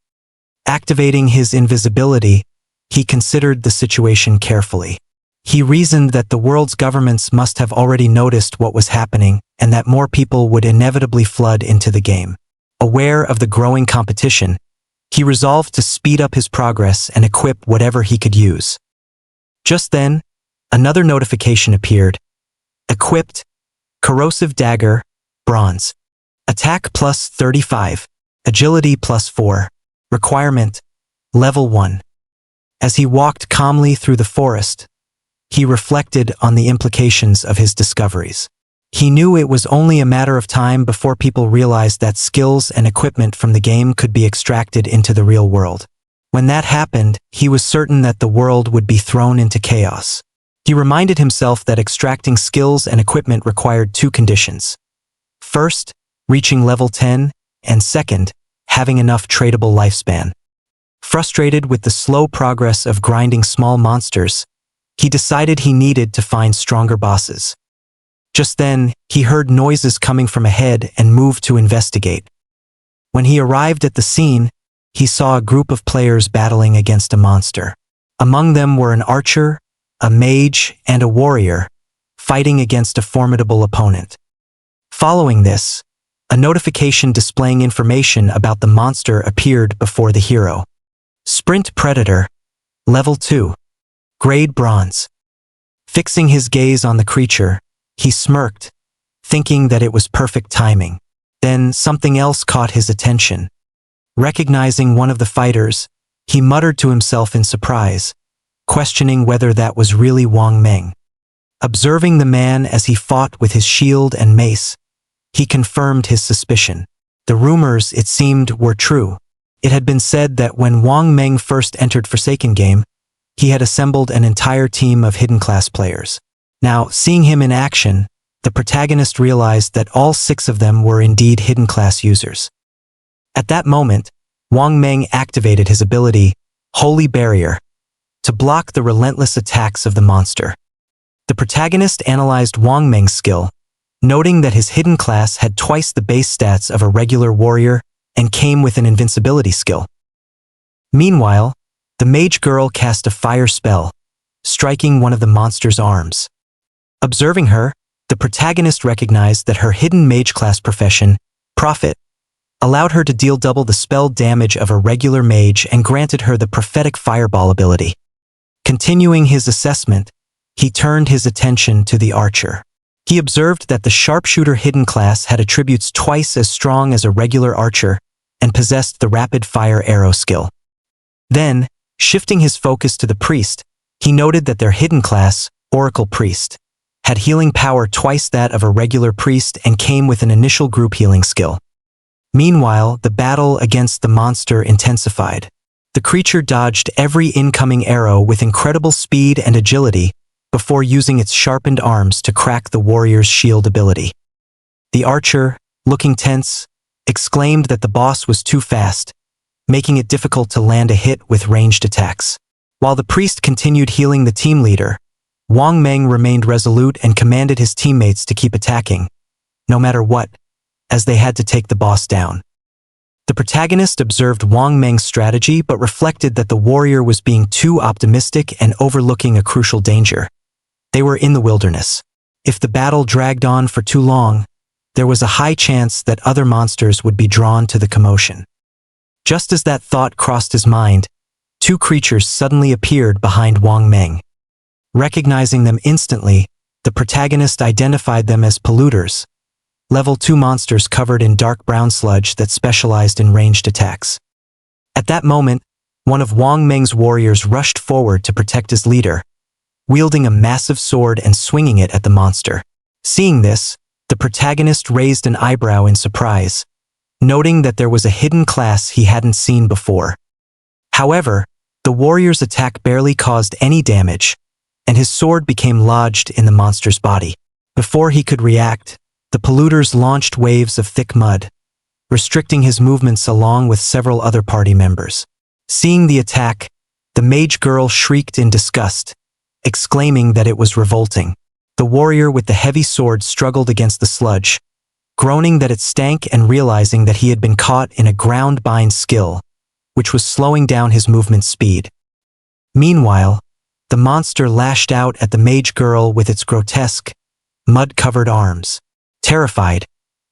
Activating his invisibility, he considered the situation carefully. He reasoned that the world's governments must have already noticed what was happening and that more people would inevitably flood into the game. Aware of the growing competition, he resolved to speed up his progress and equip whatever he could use. Just then, another notification appeared. Equipped, Corrosive Dagger, Bronze. Attack +35, Agility +4. Requirement, Level 1. As he walked calmly through the forest, he reflected on the implications of his discoveries. He knew it was only a matter of time before people realized that skills and equipment from the game could be extracted into the real world. When that happened, he was certain that the world would be thrown into chaos. He reminded himself that extracting skills and equipment required two conditions. First, reaching level 10, and second, having enough tradable lifespan. Frustrated with the slow progress of grinding small monsters, he decided he needed to find stronger bosses. Just then, he heard noises coming from ahead and moved to investigate. When he arrived at the scene, he saw a group of players battling against a monster. Among them were an archer, a mage, and a warrior, fighting against a formidable opponent. Following this, a notification displaying information about the monster appeared before the hero. Sprint Predator, Level 2, Grade Bronze. Fixing his gaze on the creature, he smirked, thinking that it was perfect timing. Then something else caught his attention. Recognizing one of the fighters, he muttered to himself in surprise, questioning whether that was really Wang Meng. Observing the man as he fought with his shield and mace, he confirmed his suspicion. The rumors, it seemed, were true. It had been said that when Wang Meng first entered Forsaken Game, he had assembled an entire team of hidden class players. Now, seeing him in action, the protagonist realized that all 6 of them were indeed hidden class users. At that moment, Wang Meng activated his ability, Holy Barrier, to block the relentless attacks of the monster. The protagonist analyzed Wang Meng's skill, noting that his hidden class had twice the base stats of a regular warrior and came with an invincibility skill. Meanwhile, the mage girl cast a fire spell, striking one of the monster's arms. Observing her, the protagonist recognized that her hidden mage class profession, Prophet, allowed her to deal double the spell damage of a regular mage and granted her the prophetic fireball ability. Continuing his assessment, he turned his attention to the archer. He observed that the sharpshooter hidden class had attributes twice as strong as a regular archer and possessed the rapid fire arrow skill. Then, shifting his focus to the priest, he noted that their hidden class, Oracle Priest, had healing power twice that of a regular priest and came with an initial group healing skill. Meanwhile, the battle against the monster intensified. The creature dodged every incoming arrow with incredible speed and agility before using its sharpened arms to crack the warrior's shield ability. The archer, looking tense, exclaimed that the boss was too fast, making it difficult to land a hit with ranged attacks. While the priest continued healing the team leader, Wang Meng remained resolute and commanded his teammates to keep attacking, no matter what, as they had to take the boss down. The protagonist observed Wang Meng's strategy but reflected that the warrior was being too optimistic and overlooking a crucial danger. They were in the wilderness. If the battle dragged on for too long, there was a high chance that other monsters would be drawn to the commotion. Just as that thought crossed his mind, 2 creatures suddenly appeared behind Wang Meng. Recognizing them instantly, the protagonist identified them as polluters, Level 2 monsters covered in dark brown sludge that specialized in ranged attacks. At that moment, one of Wang Meng's warriors rushed forward to protect his leader, wielding a massive sword and swinging it at the monster. Seeing this, the protagonist raised an eyebrow in surprise, noting that there was a hidden class he hadn't seen before. However, the warrior's attack barely caused any damage, and his sword became lodged in the monster's body. Before he could react, the polluters launched waves of thick mud, restricting his movements along with several other party members. Seeing the attack, the mage girl shrieked in disgust, exclaiming that it was revolting. The warrior with the heavy sword struggled against the sludge, groaning that it stank and realizing that he had been caught in a ground bind skill, which was slowing down his movement speed. Meanwhile, the monster lashed out at the mage girl with its grotesque, mud-covered arms. Terrified,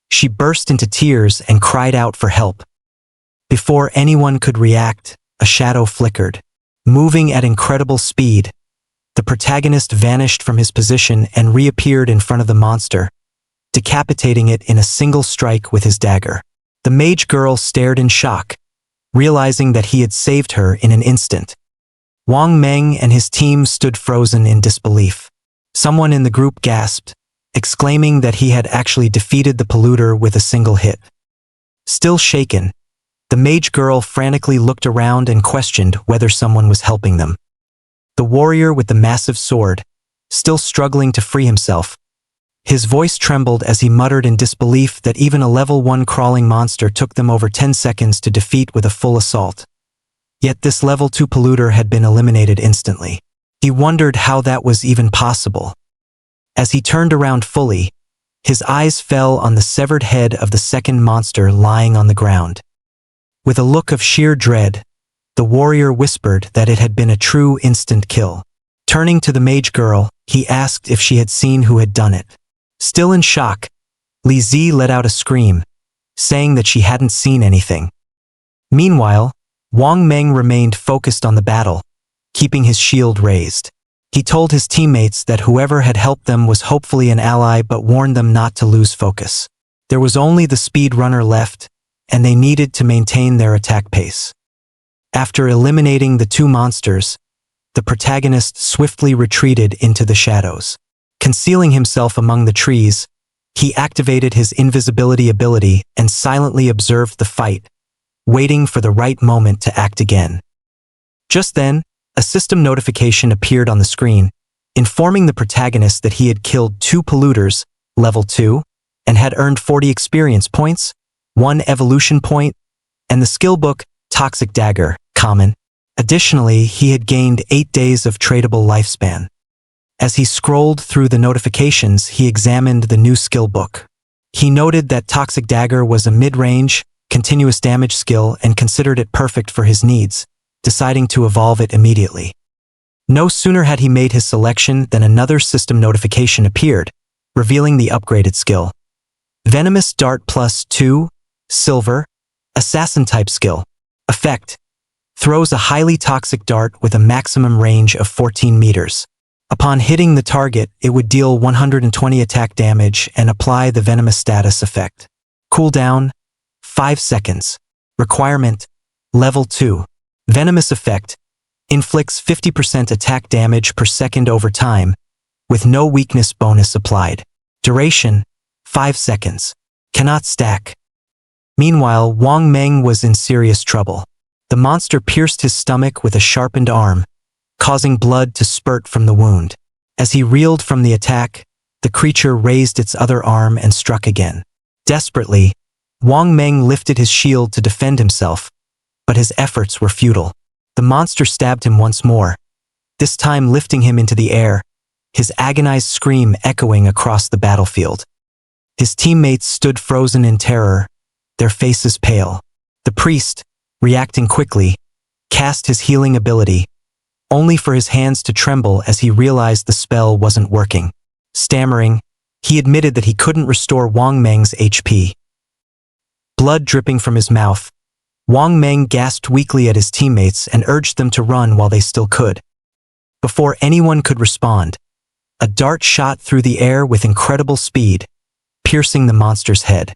she burst into tears and cried out for help. Before anyone could react, a shadow flickered. Moving at incredible speed, the protagonist vanished from his position and reappeared in front of the monster, decapitating it in a single strike with his dagger. The mage girl stared in shock, realizing that he had saved her in an instant. Wang Meng and his team stood frozen in disbelief. Someone in the group gasped, exclaiming that he had actually defeated the polluter with a single hit. Still shaken, the mage girl frantically looked around and questioned whether someone was helping them. The warrior with the massive sword, still struggling to free himself, his voice trembled as he muttered in disbelief that even a level 1 crawling monster took them over 10 seconds to defeat with a full assault. Yet this level 2 polluter had been eliminated instantly. He wondered how that was even possible. As he turned around fully, his eyes fell on the severed head of the second monster lying on the ground. With a look of sheer dread, the warrior whispered that it had been a true instant kill. Turning to the mage girl, he asked if she had seen who had done it. Still in shock, Li Zi let out a scream, saying that she hadn't seen anything. Meanwhile, Wang Meng remained focused on the battle, keeping his shield raised. He told his teammates that whoever had helped them was hopefully an ally but warned them not to lose focus. There was only the speed runner left, and they needed to maintain their attack pace. After eliminating the 2 monsters, the protagonist swiftly retreated into the shadows. Concealing himself among the trees, he activated his invisibility ability and silently observed the fight, waiting for the right moment to act again. Just then, a system notification appeared on the screen, informing the protagonist that he had killed 2 polluters, level 2, and had earned 40 experience points, 1 evolution point, and the skill book, Toxic Dagger, common. Additionally, he had gained 8 days of tradable lifespan. As he scrolled through the notifications, he examined the new skill book. He noted that Toxic Dagger was a mid-range, continuous damage skill and considered it perfect for his needs, deciding to evolve it immediately. No sooner had he made his selection than another system notification appeared, revealing the upgraded skill. Venomous Dart plus 2, Silver, Assassin-type skill. Effect: throws a highly toxic dart with a maximum range of 14 meters. Upon hitting the target, it would deal 120 attack damage and apply the venomous status effect. Cooldown: 5 seconds. Requirement: level 2. Venomous effect: inflicts 50% attack damage per second over time, with no weakness bonus applied. Duration: 5 seconds. Cannot stack. Meanwhile, Wang Meng was in serious trouble. The monster pierced his stomach with a sharpened arm, causing blood to spurt from the wound. As he reeled from the attack, the creature raised its other arm and struck again. Desperately, Wang Meng lifted his shield to defend himself, but his efforts were futile. The monster stabbed him once more, this time lifting him into the air, his agonized scream echoing across the battlefield. His teammates stood frozen in terror, their faces pale. The priest, reacting quickly, cast his healing ability, only for his hands to tremble as he realized the spell wasn't working. Stammering, he admitted that he couldn't restore Wang Meng's HP. Blood dripping from his mouth, Wang Meng gasped weakly at his teammates and urged them to run while they still could. Before anyone could respond, a dart shot through the air with incredible speed, piercing the monster's head.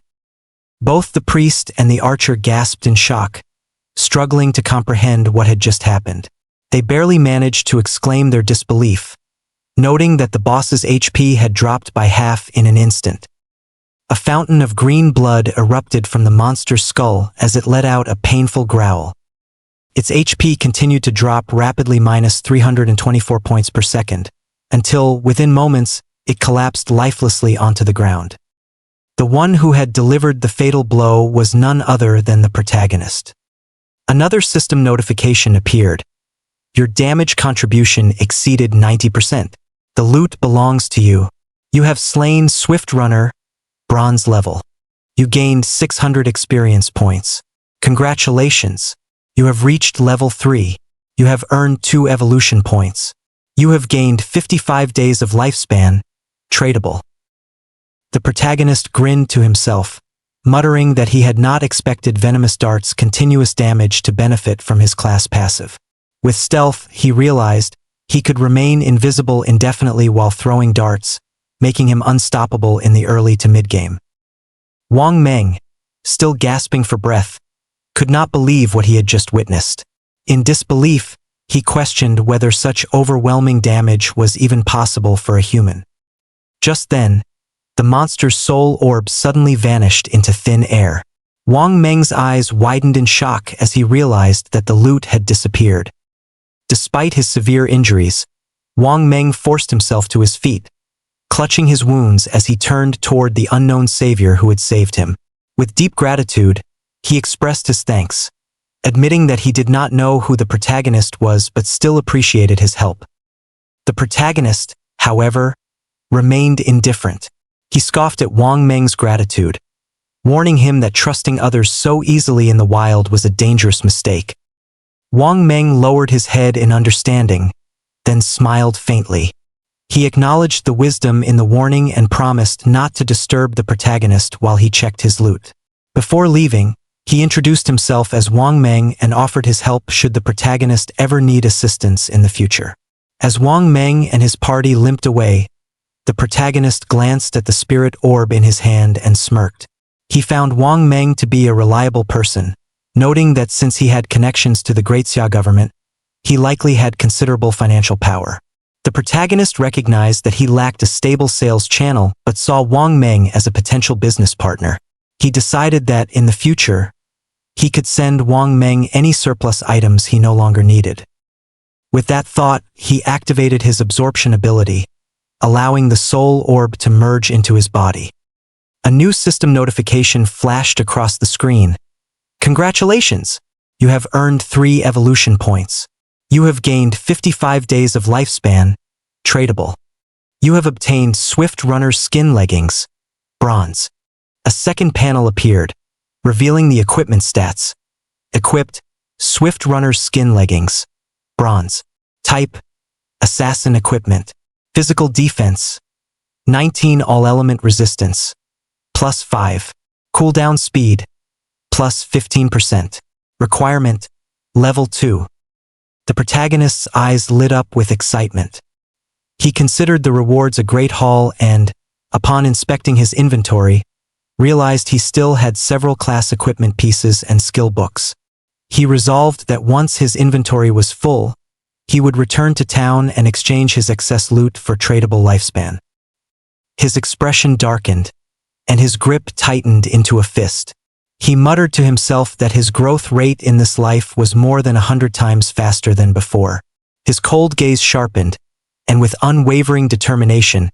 Both the priest and the archer gasped in shock, struggling to comprehend what had just happened. They barely managed to exclaim their disbelief, noting that the boss's HP had dropped by half in an instant. A fountain of green blood erupted from the monster's skull as it let out a painful growl. Its HP continued to drop rapidly, minus 324 points per second, until, within moments, it collapsed lifelessly onto the ground. The one who had delivered the fatal blow was none other than the protagonist. Another system notification appeared. Your damage contribution exceeded 90%. The loot belongs to you. You have slain Swift Runner, bronze level. You gained 600 experience points. Congratulations. You have reached level 3. You have earned 2 evolution points. You have gained 55 days of lifespan, tradable. The protagonist grinned to himself, muttering that he had not expected Venomous Dart's continuous damage to benefit from his class passive. With stealth, he realized he could remain invisible indefinitely while throwing darts, making him unstoppable in the early to mid-game. Wang Meng, still gasping for breath, could not believe what he had just witnessed. In disbelief, he questioned whether such overwhelming damage was even possible for a human. Just then, The monster's soul orb suddenly vanished into thin air. Wang Meng's eyes widened in shock as he realized that the loot had disappeared. Despite his severe injuries, Wang Meng forced himself to his feet, clutching his wounds as he turned toward the unknown savior who had saved him. With deep gratitude, he expressed his thanks, admitting that he did not know who the protagonist was but still appreciated his help. The protagonist, however, remained indifferent. He scoffed at Wang Meng's gratitude, warning him that trusting others so easily in the wild was a dangerous mistake. Wang Meng lowered his head in understanding, then smiled faintly. He acknowledged the wisdom in the warning and promised not to disturb the protagonist while he checked his loot. Before leaving, he introduced himself as Wang Meng and offered his help should the protagonist ever need assistance in the future. As Wang Meng and his party limped away, the protagonist glanced at the spirit orb in his hand and smirked. He found Wang Meng to be a reliable person, noting that since he had connections to the Great Xia government, he likely had considerable financial power. The protagonist recognized that he lacked a stable sales channel but saw Wang Meng as a potential business partner. He decided that, in the future, he could send Wang Meng any surplus items he no longer needed. With that thought, he activated his absorption ability, allowing the soul orb to merge into his body. A new system notification flashed across the screen. Congratulations! You have earned 3 evolution points. You have gained 55 days of lifespan, tradable. You have obtained Swift Runner's skin leggings, bronze. A second panel appeared, revealing the equipment stats. Equipped, Swift Runner's skin leggings, bronze. Type, assassin equipment. Physical defense, 19 all-element resistance, +5. Cooldown speed, +15%. Requirement, level 2. The protagonist's eyes lit up with excitement. He considered the rewards a great haul and, upon inspecting his inventory, realized he still had several class equipment pieces and skill books. He resolved that once his inventory was full, he would return to town and exchange his excess loot for tradable lifespan. His expression darkened, and his grip tightened into a fist. He muttered to himself that his growth rate in this life was more than 100 times faster than before. His cold gaze sharpened, and with unwavering determination,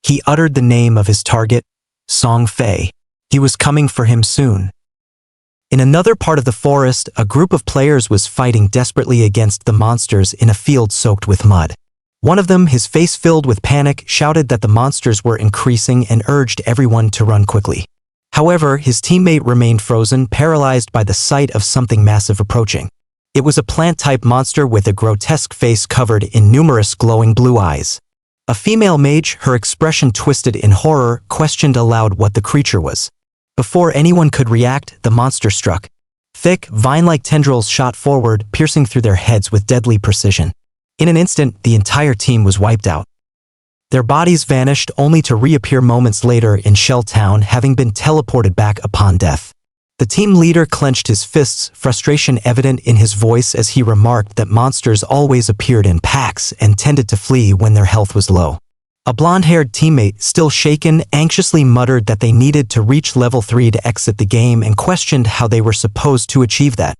he uttered the name of his target, Song Fei. He was coming for him soon. In another part of the forest, a group of players was fighting desperately against the monsters in a field soaked with mud. One of them, his face filled with panic, shouted that the monsters were increasing and urged everyone to run quickly. However, his teammate remained frozen, paralyzed by the sight of something massive approaching. It was a plant-type monster with a grotesque face covered in numerous glowing blue eyes. A female mage, her expression twisted in horror, questioned aloud what the creature was. Before anyone could react, the monster struck. Thick, vine-like tendrils shot forward, piercing through their heads with deadly precision. In an instant, the entire team was wiped out. Their bodies vanished only to reappear moments later in Shell Town, having been teleported back upon death. The team leader clenched his fists, frustration evident in his voice as he remarked that monsters always appeared in packs and tended to flee when their health was low. A blonde-haired teammate, still shaken, anxiously muttered that they needed to reach level 3 to exit the game and questioned how they were supposed to achieve that.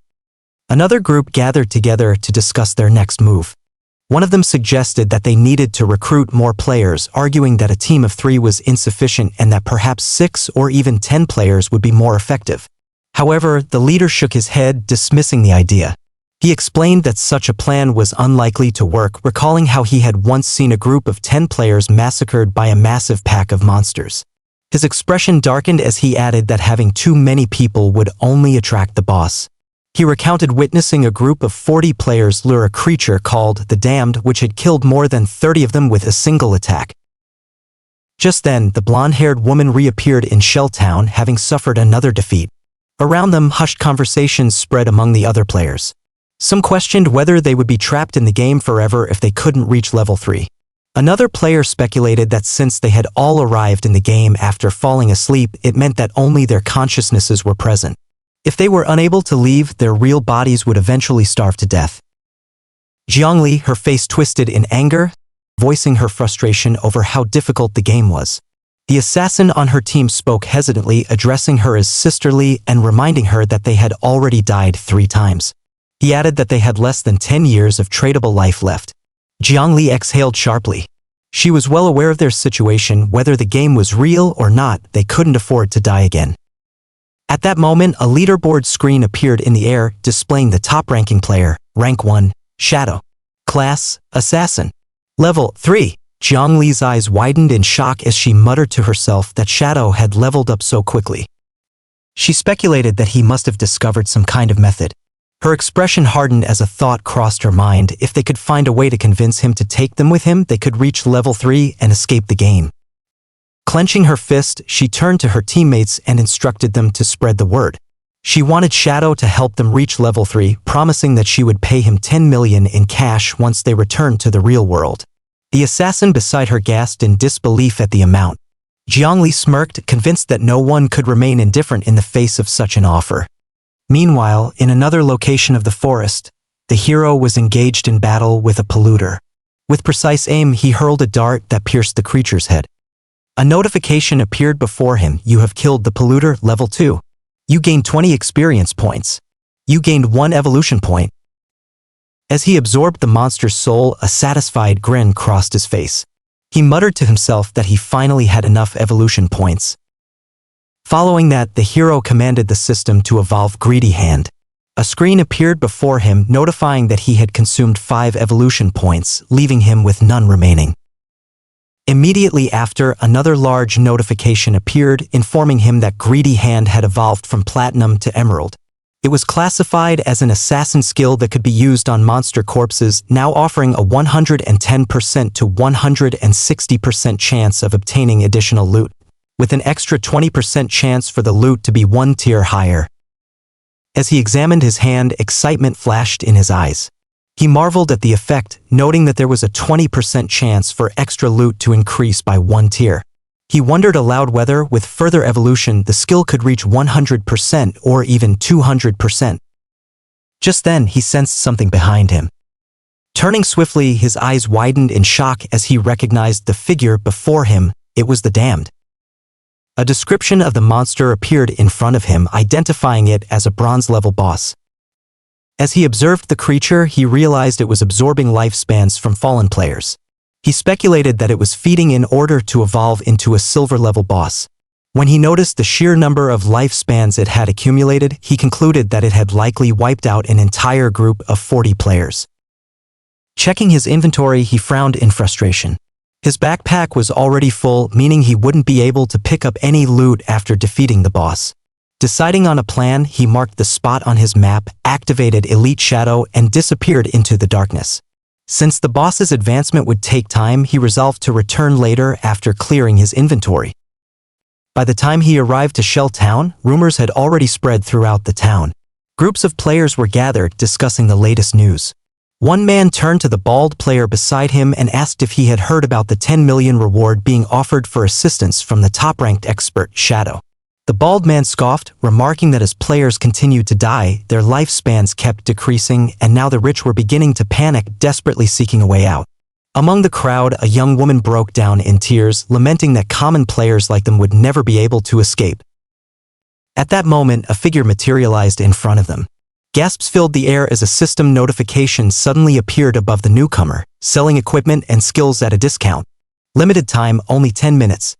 Another group gathered together to discuss their next move. One of them suggested that they needed to recruit more players, arguing that a team of 3 was insufficient and that perhaps 6 or even 10 players would be more effective. However, the leader shook his head, dismissing the idea. He explained that such a plan was unlikely to work, recalling how he had once seen a group of 10 players massacred by a massive pack of monsters. His expression darkened as he added that having too many people would only attract the boss. He recounted witnessing a group of 40 players lure a creature called the Damned, which had killed more than 30 of them with a single attack. Just then, the blonde-haired woman reappeared in Shell Town, having suffered another defeat. Around them, hushed conversations spread among the other players. Some questioned whether they would be trapped in the game forever if they couldn't reach level 3. Another player speculated that since they had all arrived in the game after falling asleep, it meant that only their consciousnesses were present. If they were unable to leave, their real bodies would eventually starve to death. Jiangli, her face twisted in anger, voicing her frustration over how difficult the game was. The assassin on her team spoke hesitantly, addressing her as sisterly and reminding her that they had already died 3 times. He added that they had less than 10 years of tradable life left. Jiang Li exhaled sharply. She was well aware of their situation. Whether the game was real or not, they couldn't afford to die again. At that moment, a leaderboard screen appeared in the air, displaying the top-ranking player, Rank 1, Shadow. Class, Assassin. Level 3. Jiang Li's eyes widened in shock as she muttered to herself that Shadow had leveled up so quickly. She speculated that he must have discovered some kind of method. Her expression hardened as a thought crossed her mind. If they could find a way to convince him to take them with him, they could reach level 3 and escape the game. Clenching her fist, she turned to her teammates and instructed them to spread the word. She wanted Shadow to help them reach level 3, promising that she would pay him 10 million in cash once they returned to the real world. The assassin beside her gasped in disbelief at the amount. Jiang Li smirked, convinced that no one could remain indifferent in the face of such an offer. Meanwhile, in another location of the forest, the hero was engaged in battle with a polluter. With precise aim, he hurled a dart that pierced the creature's head. A notification appeared before him. You have killed the polluter, level 2. You gained 20 experience points. You gained 1 evolution point. As he absorbed the monster's soul, a satisfied grin crossed his face. He muttered to himself that he finally had enough evolution points. Following that, the hero commanded the system to evolve Greedy Hand. A screen appeared before him, notifying that he had consumed 5 evolution points, leaving him with none remaining. Immediately after, another large notification appeared, informing him that Greedy Hand had evolved from Platinum to Emerald. It was classified as an assassin skill that could be used on monster corpses, now offering a 110% to 160% chance of obtaining additional loot, with an extra 20% chance for the loot to be 1 tier higher. As he examined his hand, excitement flashed in his eyes. He marveled at the effect, noting that there was a 20% chance for extra loot to increase by 1 tier. He wondered aloud whether, with further evolution, the skill could reach 100% or even 200%. Just then, he sensed something behind him. Turning swiftly, his eyes widened in shock as he recognized the figure before him. It was the Damned. A description of the monster appeared in front of him, identifying it as a bronze-level boss. As he observed the creature, he realized it was absorbing lifespans from fallen players. He speculated that it was feeding in order to evolve into a silver-level boss. When he noticed the sheer number of lifespans it had accumulated, he concluded that it had likely wiped out an entire group of 40 players. Checking his inventory, he frowned in frustration. His backpack was already full, meaning he wouldn't be able to pick up any loot after defeating the boss. Deciding on a plan, he marked the spot on his map, activated Elite Shadow, and disappeared into the darkness. Since the boss's advancement would take time, he resolved to return later after clearing his inventory. By the time he arrived to Shell Town, rumors had already spread throughout the town. Groups of players were gathered, discussing the latest news. One man turned to the bald player beside him and asked if he had heard about the 10 million reward being offered for assistance from the top-ranked expert, Shadow. The bald man scoffed, remarking that as players continued to die, their lifespans kept decreasing, and now the rich were beginning to panic, desperately seeking a way out. Among the crowd, a young woman broke down in tears, lamenting that common players like them would never be able to escape. At that moment, a figure materialized in front of them. Gasps filled the air as a system notification suddenly appeared above the newcomer, selling equipment and skills at a discount. Limited time, only 10 minutes.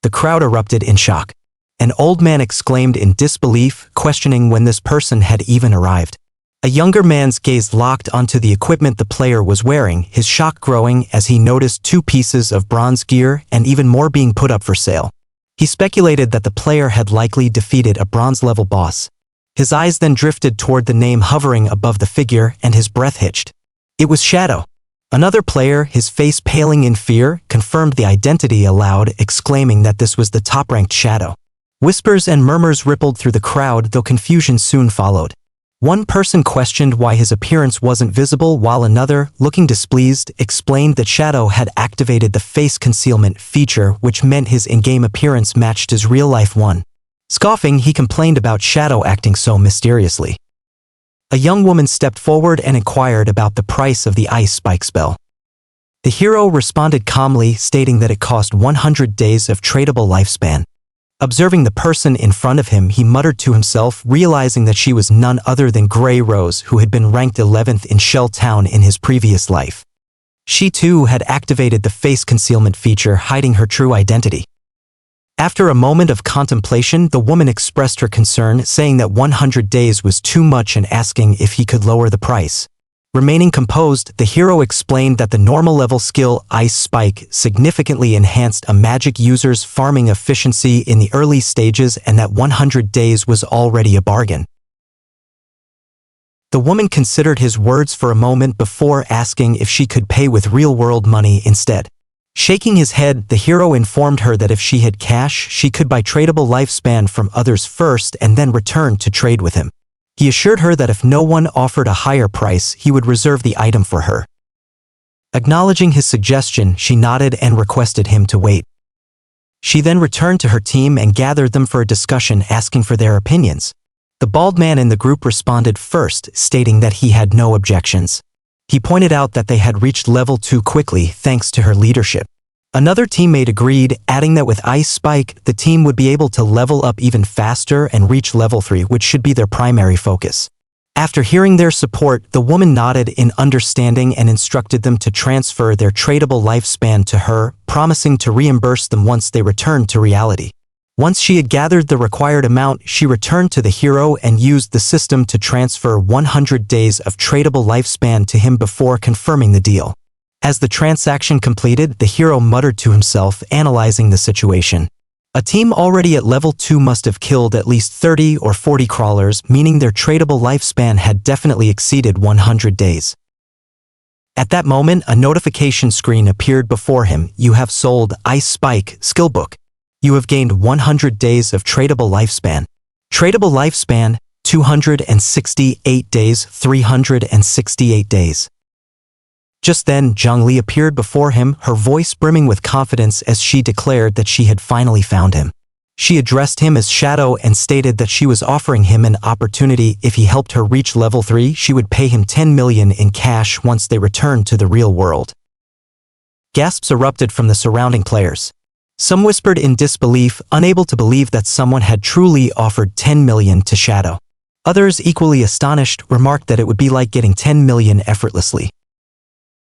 The crowd erupted in shock. An old man exclaimed in disbelief, questioning when this person had even arrived. A younger man's gaze locked onto the equipment the player was wearing, his shock growing as he noticed 2 pieces of bronze gear and even more being put up for sale. He speculated that the player had likely defeated a bronze-level boss. His eyes then drifted toward the name hovering above the figure, and his breath hitched. It was Shadow. Another player, his face paling in fear, confirmed the identity aloud, exclaiming that this was the top-ranked Shadow. Whispers and murmurs rippled through the crowd, though confusion soon followed. One person questioned why his appearance wasn't visible, while another, looking displeased, explained that Shadow had activated the face concealment feature, which meant his in-game appearance matched his real-life one. Scoffing, he complained about Shadow acting so mysteriously. A young woman stepped forward and inquired about the price of the ice spike spell. The hero responded calmly, stating that it cost 100 days of tradable lifespan. Observing the person in front of him, he muttered to himself, realizing that she was none other than Grey Rose, who had been ranked 11th in Shell Town in his previous life. She too had activated the face concealment feature, hiding her true identity. After a moment of contemplation, the woman expressed her concern, saying that 100 days was too much and asking if he could lower the price. Remaining composed, the hero explained that the normal level skill Ice Spike significantly enhanced a magic user's farming efficiency in the early stages and that 100 days was already a bargain. The woman considered his words for a moment before asking if she could pay with real-world money instead. Shaking his head, the hero informed her that if she had cash, she could buy tradable lifespan from others first and then return to trade with him. He assured her that if no one offered a higher price, he would reserve the item for her. Acknowledging his suggestion, she nodded and requested him to wait. She then returned to her team and gathered them for a discussion, asking for their opinions. The bald man in the group responded first, stating that he had no objections. He pointed out that they had reached level 2 quickly thanks to her leadership. Another teammate agreed, adding that with Ice Spike, the team would be able to level up even faster and reach level 3, which should be their primary focus. After hearing their support, the woman nodded in understanding and instructed them to transfer their tradable lifespan to her, promising to reimburse them once they returned to reality. Once she had gathered the required amount, she returned to the hero and used the system to transfer 100 days of tradable lifespan to him before confirming the deal. As the transaction completed, the hero muttered to himself, analyzing the situation. A team already at level 2 must have killed at least 30 or 40 crawlers, meaning their tradable lifespan had definitely exceeded 100 days. At that moment, a notification screen appeared before him. You have sold Ice Spike skill book. You have gained 100 days of tradable lifespan. Tradable lifespan, 268 days, 368 days. Just then, Zhongli appeared before him, her voice brimming with confidence as she declared that she had finally found him. She addressed him as Shadow and stated that she was offering him an opportunity. If he helped her reach level 3, she would pay him 10 million in cash once they returned to the real world. Gasps erupted from the surrounding players. Some whispered in disbelief, unable to believe that someone had truly offered 10 million to Shadow. Others, equally astonished, remarked that it would be like getting 10 million effortlessly.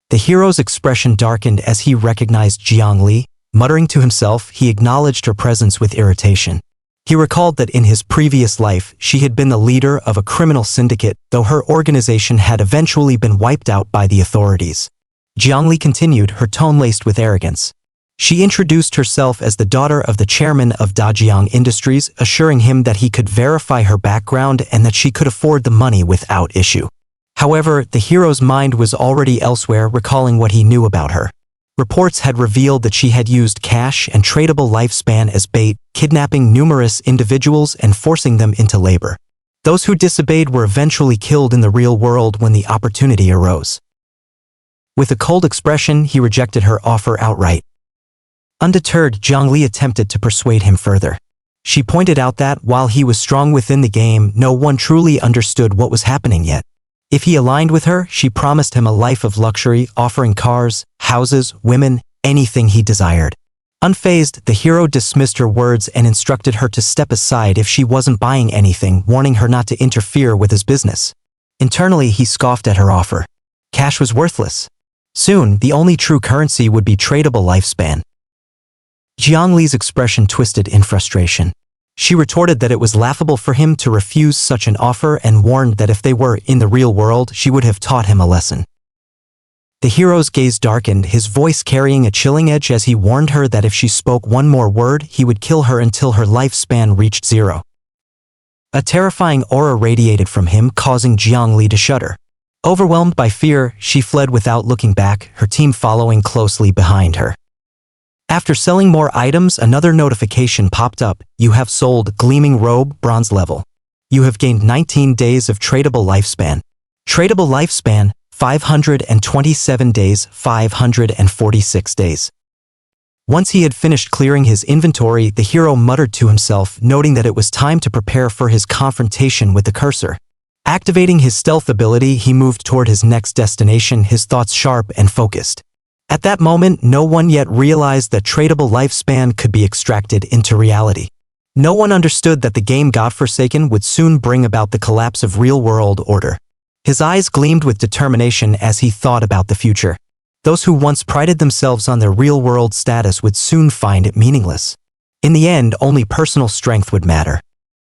The hero's expression darkened as he recognized Zhongli. Muttering to himself, he acknowledged her presence with irritation. He recalled that in his previous life, she had been the leader of a criminal syndicate, though her organization had eventually been wiped out by the authorities. Zhongli continued, her tone laced with arrogance. She introduced herself as the daughter of the chairman of Dajiang Industries, assuring him that he could verify her background and that she could afford the money without issue. However, the hero's mind was already elsewhere, recalling what he knew about her. Reports had revealed that she had used cash and tradable lifespan as bait, kidnapping numerous individuals and forcing them into labor. Those who disobeyed were eventually killed in the real world when the opportunity arose. With a cold expression, he rejected her offer outright. Undeterred, Zhongli attempted to persuade him further. She pointed out that, while he was strong within the game, no one truly understood what was happening yet. If he aligned with her, she promised him a life of luxury, offering cars, houses, women, anything he desired. Unfazed, the hero dismissed her words and instructed her to step aside if she wasn't buying anything, warning her not to interfere with his business. Internally, he scoffed at her offer. Cash was worthless. Soon, the only true currency would be tradable lifespan. Zhongli's expression twisted in frustration. She retorted that it was laughable for him to refuse such an offer and warned that if they were in the real world, she would have taught him a lesson. The hero's gaze darkened, his voice carrying a chilling edge as he warned her that if she spoke one more word, he would kill her until her lifespan reached 0. A terrifying aura radiated from him, causing Zhongli to shudder. Overwhelmed by fear, she fled without looking back, her team following closely behind her. After selling more items, another notification popped up. You have sold Gleaming Robe, bronze level. You have gained 19 days of tradable lifespan. Tradable lifespan, 527 days, 546 days. Once he had finished clearing his inventory, the hero muttered to himself, noting that it was time to prepare for his confrontation with the cursor. Activating his stealth ability, he moved toward his next destination, his thoughts sharp and focused. At that moment, no one yet realized that tradable lifespan could be extracted into reality. No one understood that the game Godforsaken would soon bring about the collapse of real-world order. His eyes gleamed with determination as he thought about the future. Those who once prided themselves on their real-world status would soon find it meaningless. In the end, only personal strength would matter.